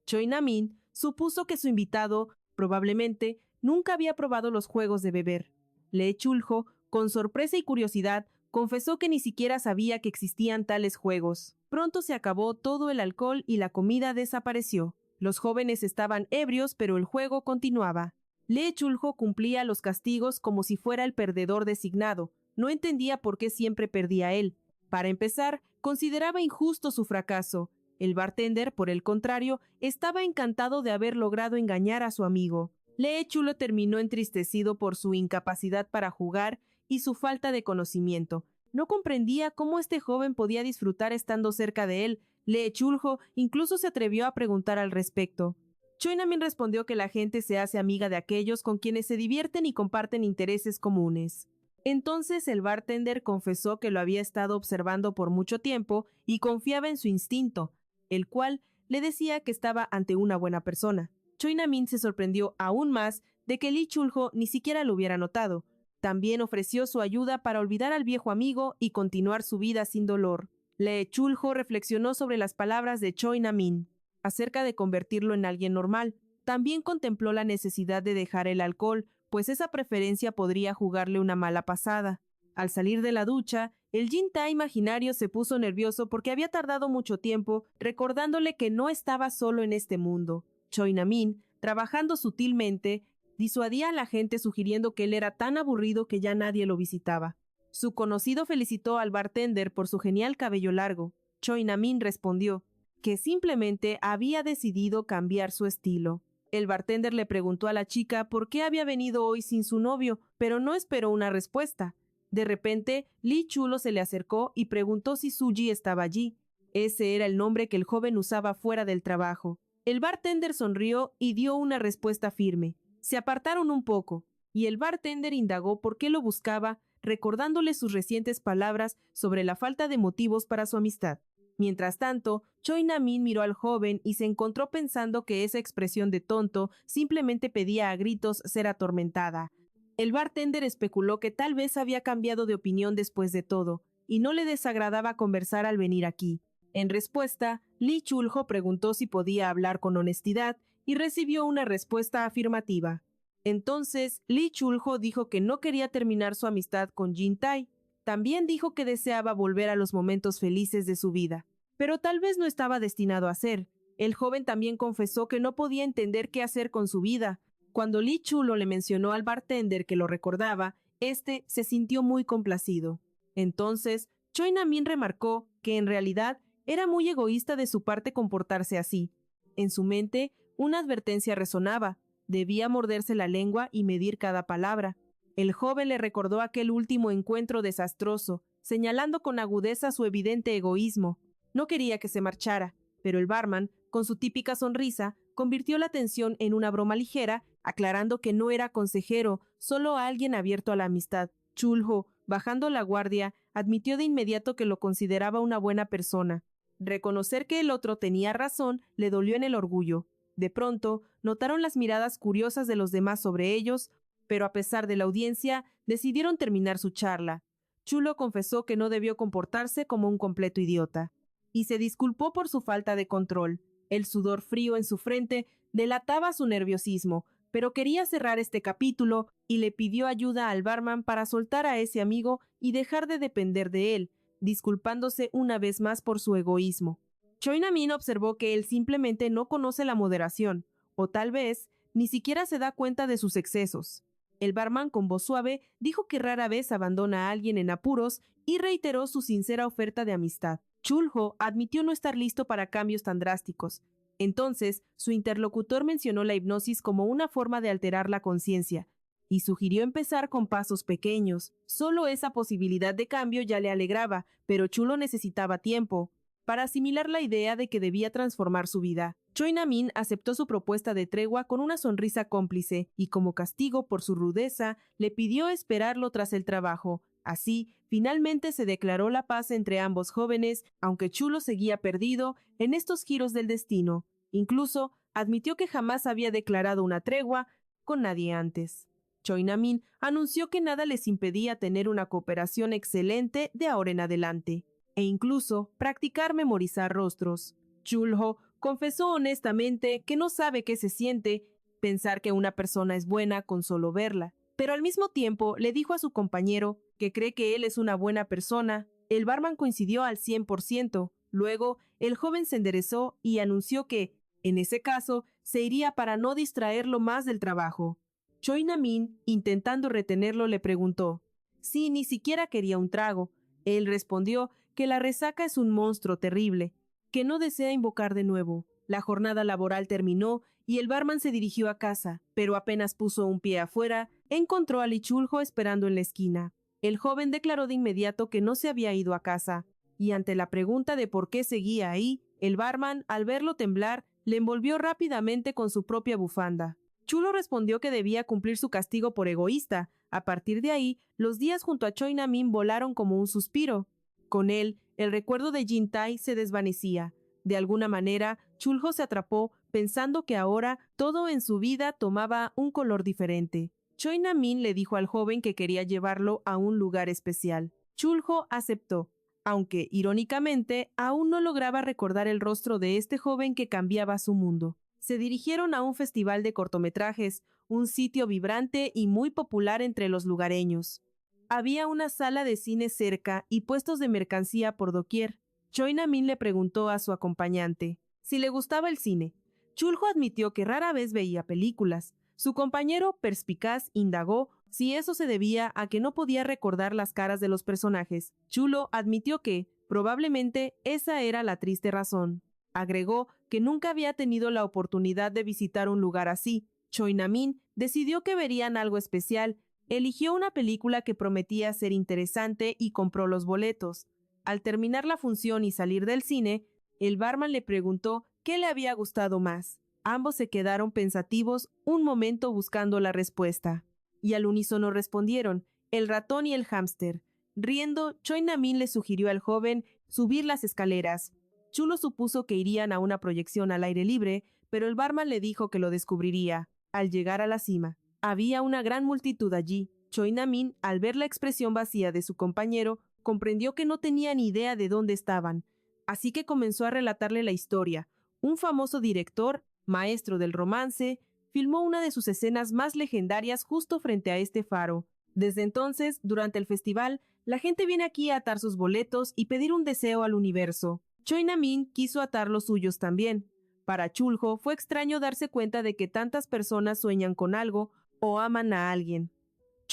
Choi Namin supuso que su invitado, probablemente, nunca había probado los juegos de beber. Lee Chulho, con sorpresa y curiosidad, confesó que ni siquiera sabía que existían tales juegos. Pronto se acabó todo el alcohol y la comida desapareció. Los jóvenes estaban ebrios, pero el juego continuaba. Lee Chulho cumplía los castigos como si fuera el perdedor designado. No entendía por qué siempre perdía él. Para empezar, consideraba injusto su fracaso. El bartender, por el contrario, estaba encantado de haber logrado engañar a su amigo. Lee Chulho terminó entristecido por su incapacidad para jugar y su falta de conocimiento. No comprendía cómo este joven podía disfrutar estando cerca de él. Lee Chulho incluso se atrevió a preguntar al respecto. Choi Namin respondió que la gente se hace amiga de aquellos con quienes se divierten y comparten intereses comunes. Entonces el bartender confesó que lo había estado observando por mucho tiempo y confiaba en su instinto, el cual le decía que estaba ante una buena persona. Choi Namin se sorprendió aún más de que Lee Chulho ni siquiera lo hubiera notado. También ofreció su ayuda para olvidar al viejo amigo y continuar su vida sin dolor. Lee Chulho reflexionó sobre las palabras de Choi Namin acerca de convertirlo en alguien normal. También contempló la necesidad de dejar el alcohol, pues esa preferencia podría jugarle una mala pasada. Al salir de la ducha, el Jin-tae imaginario se puso nervioso porque había tardado mucho tiempo, recordándole que no estaba solo en este mundo. Choi Namin, trabajando sutilmente, disuadía a la gente sugiriendo que él era tan aburrido que ya nadie lo visitaba. Su conocido felicitó al bartender por su genial cabello largo. Choi Namin respondió que simplemente había decidido cambiar su estilo. El bartender le preguntó a la chica por qué había venido hoy sin su novio, pero no esperó una respuesta. De repente, Lee Chulho se le acercó y preguntó si Suji estaba allí. Ese era el nombre que el joven usaba fuera del trabajo. El bartender sonrió y dio una respuesta firme. Se apartaron un poco, y el bartender indagó por qué lo buscaba, recordándole sus recientes palabras sobre la falta de motivos para su amistad. Mientras tanto, Choi Namin miró al joven y se encontró pensando que esa expresión de tonto simplemente pedía a gritos ser atormentada. El bartender especuló que tal vez había cambiado de opinión después de todo, y no le desagradaba conversar al venir aquí. En respuesta, Lee Chulho preguntó si podía hablar con honestidad y recibió una respuesta afirmativa. Entonces, Lee Chulho dijo que no quería terminar su amistad con Jin-tae. También dijo que deseaba volver a los momentos felices de su vida, pero tal vez no estaba destinado a ser. El joven también confesó que no podía entender qué hacer con su vida. Cuando Lee Chulho le mencionó al bartender que lo recordaba, Este se sintió muy complacido. Entonces, Choi Namin remarcó que en realidad era muy egoísta de su parte comportarse así. En su mente, una advertencia resonaba. Debía morderse la lengua y medir cada palabra. El joven le recordó aquel último encuentro desastroso, señalando con agudeza su evidente egoísmo. No quería que se marchara, pero el barman, con su típica sonrisa, convirtió la tensión en una broma ligera, aclarando que no era consejero, solo alguien abierto a la amistad. Chulho, bajando la guardia, admitió de inmediato que lo consideraba una buena persona. Reconocer que el otro tenía razón le dolió en el orgullo. De pronto, notaron las miradas curiosas de los demás sobre ellos, pero a pesar de la audiencia, decidieron terminar su charla. Chulo confesó que no debió comportarse como un completo idiota, y se disculpó por su falta de control. El sudor frío en su frente delataba su nerviosismo, pero quería cerrar este capítulo y le pidió ayuda al barman para soltar a ese amigo y dejar de depender de él, disculpándose una vez más por su egoísmo. Choi Namin observó que él simplemente no conoce la moderación, o tal vez ni siquiera se da cuenta de sus excesos. El barman con voz suave dijo que rara vez abandona a alguien en apuros y reiteró su sincera oferta de amistad. Chulho admitió no estar listo para cambios tan drásticos. Entonces, su interlocutor mencionó la hipnosis como una forma de alterar la conciencia y sugirió empezar con pasos pequeños. Solo esa posibilidad de cambio ya le alegraba, pero Chulo necesitaba tiempo para asimilar la idea de que debía transformar su vida. Choi Namin aceptó su propuesta de tregua con una sonrisa cómplice y como castigo por su rudeza, le pidió esperarlo tras el trabajo. Así, finalmente se declaró la paz entre ambos jóvenes, aunque Chulo seguía perdido en estos giros del destino. Incluso admitió que jamás había declarado una tregua con nadie antes. Choi Namin anunció que nada les impedía tener una cooperación excelente de ahora en adelante, e incluso practicar memorizar rostros. Chulho confesó honestamente que no sabe qué se siente pensar que una persona es buena con solo verla, pero al mismo tiempo le dijo a su compañero que cree que él es una buena persona. El barman coincidió al 100%. Luego, el joven se enderezó y anunció que, en ese caso, se iría para no distraerlo más del trabajo. Choi Namin, intentando retenerlo, le preguntó si ni siquiera quería un trago. Él respondió que la resaca es un monstruo terrible, que no desea invocar de nuevo. La jornada laboral terminó y el barman se dirigió a casa, pero apenas puso un pie afuera, encontró a Lee Chulho esperando en la esquina. El joven declaró de inmediato que no se había ido a casa, y ante la pregunta de por qué seguía ahí, el barman, al verlo temblar, le envolvió rápidamente con su propia bufanda. Chulo respondió que debía cumplir su castigo por egoísta. A partir de ahí, los días junto a Choi Namin volaron como un suspiro. Con él, el recuerdo de Jin Tai se desvanecía. De alguna manera, Chulho se atrapó pensando que ahora todo en su vida tomaba un color diferente. Choi Namin le dijo al joven que quería llevarlo a un lugar especial. Chulho aceptó, aunque, irónicamente, aún no lograba recordar el rostro de este joven que cambiaba su mundo. Se dirigieron a un festival de cortometrajes, un sitio vibrante y muy popular entre los lugareños. Había una sala de cine cerca y puestos de mercancía por doquier. Choi Namin le preguntó a su acompañante si le gustaba el cine. Chulho admitió que rara vez veía películas. Su compañero, perspicaz, indagó si eso se debía a que no podía recordar las caras de los personajes. Chulo admitió que, probablemente, esa era la triste razón. Agregó que nunca había tenido la oportunidad de visitar un lugar así. Choi Namin decidió que verían algo especial. Eligió una película que prometía ser interesante y compró los boletos. Al terminar la función y salir del cine, el barman le preguntó qué le había gustado más. Ambos se quedaron pensativos un momento buscando la respuesta. Y al unísono respondieron, el ratón y el hámster. Riendo, Choi Namin le sugirió al joven subir las escaleras. Chulo supuso que irían a una proyección al aire libre, pero el barman le dijo que lo descubriría. Al llegar a la cima, había una gran multitud allí. Choi Namin, al ver la expresión vacía de su compañero, comprendió que no tenía ni idea de dónde estaban. Así que comenzó a relatarle la historia. Un famoso director, maestro del romance, filmó una de sus escenas más legendarias justo frente a este faro. Desde entonces, durante el festival, la gente viene aquí a atar sus boletos y pedir un deseo al universo. Choi Namin quiso atar los suyos también. Para Chulho fue extraño darse cuenta de que tantas personas sueñan con algo o aman a alguien.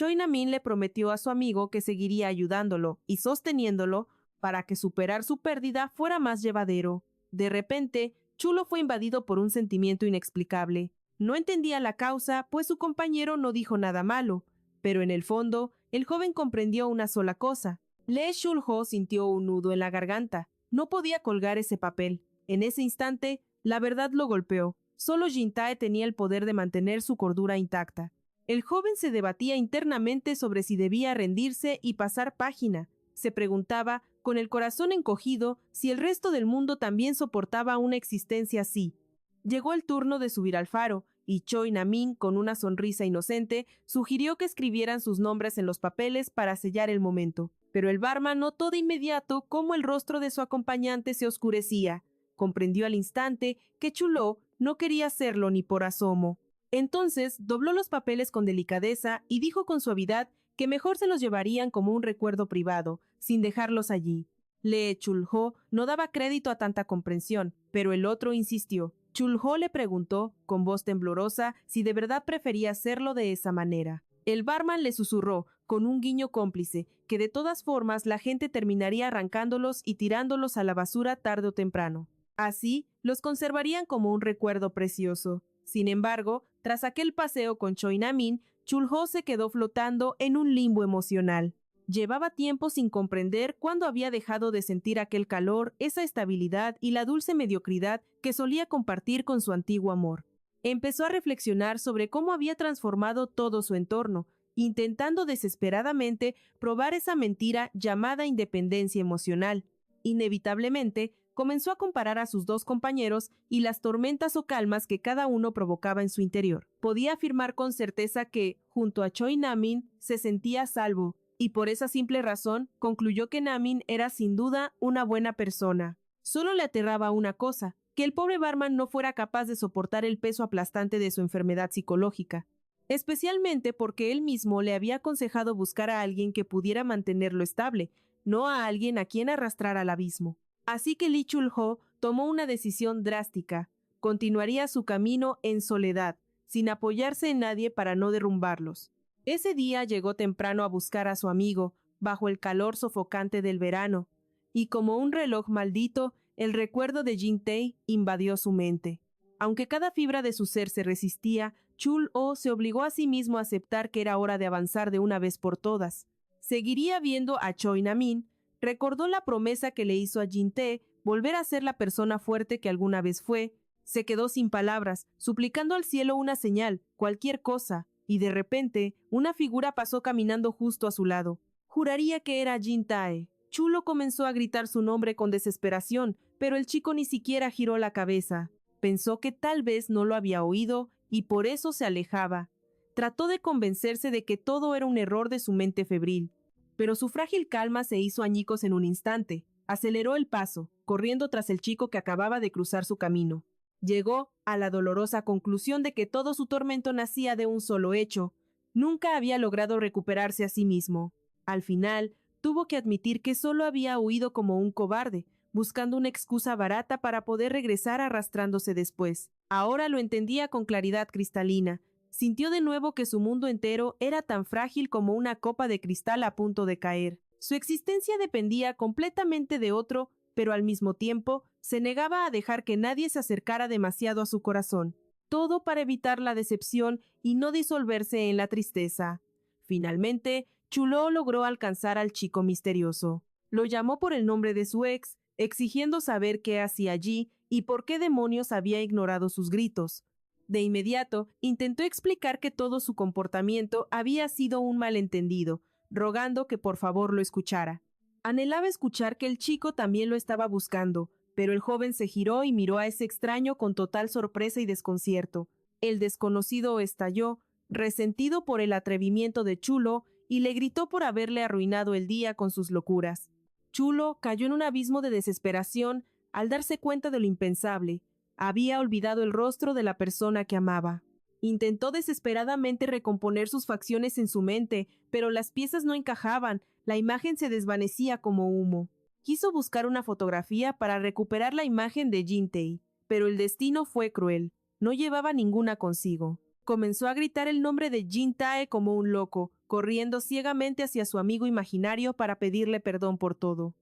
Choi Na-min le prometió a su amigo que seguiría ayudándolo y sosteniéndolo para que superar su pérdida fuera más llevadero. De repente, Chulo fue invadido por un sentimiento inexplicable. No entendía la causa, pues su compañero no dijo nada malo, pero en el fondo, el joven comprendió una sola cosa. Lee Chul-ho sintió un nudo en la garganta. No podía colgar ese papel. En ese instante, la verdad lo golpeó. Solo Jin-tae tenía el poder de mantener su cordura intacta. El joven se debatía internamente sobre si debía rendirse y pasar página. Se preguntaba, con el corazón encogido, si el resto del mundo también soportaba una existencia así. Llegó el turno de subir al faro, y Choi Na-min, con una sonrisa inocente, sugirió que escribieran sus nombres en los papeles para sellar el momento. Pero el barman notó de inmediato cómo el rostro de su acompañante se oscurecía. Comprendió al instante que Chulo no quería hacerlo ni por asomo. Entonces dobló los papeles con delicadeza y dijo con suavidad que mejor se los llevarían como un recuerdo privado, sin dejarlos allí. Lee Chul-ho no daba crédito a tanta comprensión, pero el otro insistió. Chul-ho le preguntó, con voz temblorosa, si de verdad prefería hacerlo de esa manera. El barman le susurró, con un guiño cómplice, que de todas formas la gente terminaría arrancándolos y tirándolos a la basura tarde o temprano. Así, los conservarían como un recuerdo precioso. Sin embargo, tras aquel paseo con Choi Na-min, Chul-ho se quedó flotando en un limbo emocional. Llevaba tiempo sin comprender cuándo había dejado de sentir aquel calor, esa estabilidad y la dulce mediocridad que solía compartir con su antiguo amor. Empezó a reflexionar sobre cómo había transformado todo su entorno, intentando desesperadamente probar esa mentira llamada independencia emocional. Inevitablemente, comenzó a comparar a sus dos compañeros y las tormentas o calmas que cada uno provocaba en su interior. Podía afirmar con certeza que, junto a Choi Na-min, se sentía a salvo, y por esa simple razón concluyó que Na-min era sin duda una buena persona. Solo le aterraba una cosa, que el pobre barman no fuera capaz de soportar el peso aplastante de su enfermedad psicológica, especialmente porque él mismo le había aconsejado buscar a alguien que pudiera mantenerlo estable, no a alguien a quien arrastrar al abismo. Así que Lee Chul-ho tomó una decisión drástica. Continuaría su camino en soledad, sin apoyarse en nadie para no derrumbarlos. Ese día llegó temprano a buscar a su amigo, bajo el calor sofocante del verano, y como un reloj maldito, el recuerdo de Jin-tae invadió su mente. Aunque cada fibra de su ser se resistía, Chul-ho se obligó a sí mismo a aceptar que era hora de avanzar de una vez por todas. Seguiría viendo a Choi Na-min. Recordó la promesa que le hizo a Jin-tae volver a ser la persona fuerte que alguna vez fue. Se quedó sin palabras, suplicando al cielo una señal, cualquier cosa, y de repente una figura pasó caminando justo a su lado. Juraría que era Jin-tae. Chulo comenzó a gritar su nombre con desesperación, pero el chico ni siquiera giró la cabeza. Pensó que tal vez no lo había oído y por eso se alejaba. Trató de convencerse de que todo era un error de su mente febril. Pero su frágil calma se hizo añicos en un instante. Aceleró el paso, corriendo tras el chico que acababa de cruzar su camino. Llegó a la dolorosa conclusión de que todo su tormento nacía de un solo hecho. Nunca había logrado recuperarse a sí mismo. Al final, tuvo que admitir que solo había huido como un cobarde, buscando una excusa barata para poder regresar arrastrándose después. Ahora lo entendía con claridad cristalina. Sintió de nuevo que su mundo entero era tan frágil como una copa de cristal a punto de caer. Su existencia dependía completamente de otro, pero al mismo tiempo se negaba a dejar que nadie se acercara demasiado a su corazón. Todo para evitar la decepción y no disolverse en la tristeza. Finalmente, Chulo logró alcanzar al chico misterioso. Lo llamó por el nombre de su ex, exigiendo saber qué hacía allí y por qué demonios había ignorado sus gritos. De inmediato, intentó explicar que todo su comportamiento había sido un malentendido, rogando que por favor lo escuchara. Anhelaba escuchar que el chico también lo estaba buscando, pero el joven se giró y miró a ese extraño con total sorpresa y desconcierto. El desconocido estalló, resentido por el atrevimiento de Chulo, y le gritó por haberle arruinado el día con sus locuras. Chulo cayó en un abismo de desesperación al darse cuenta de lo impensable. Había olvidado el rostro de la persona que amaba. Intentó desesperadamente recomponer sus facciones en su mente, pero las piezas no encajaban, la imagen se desvanecía como humo. Quiso buscar una fotografía para recuperar la imagen de Jin-tae, pero el destino fue cruel. No llevaba ninguna consigo. Comenzó a gritar el nombre de Jin Tae como un loco, corriendo ciegamente hacia su amigo imaginario para pedirle perdón por todo.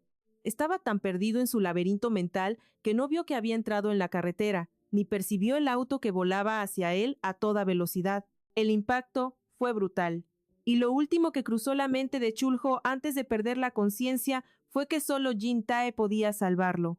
Estaba tan perdido en su laberinto mental que no vio que había entrado en la carretera, ni percibió el auto que volaba hacia él a toda velocidad. El impacto fue brutal. Y lo último que cruzó la mente de Chulho antes de perder la conciencia fue que solo Jin Tae podía salvarlo.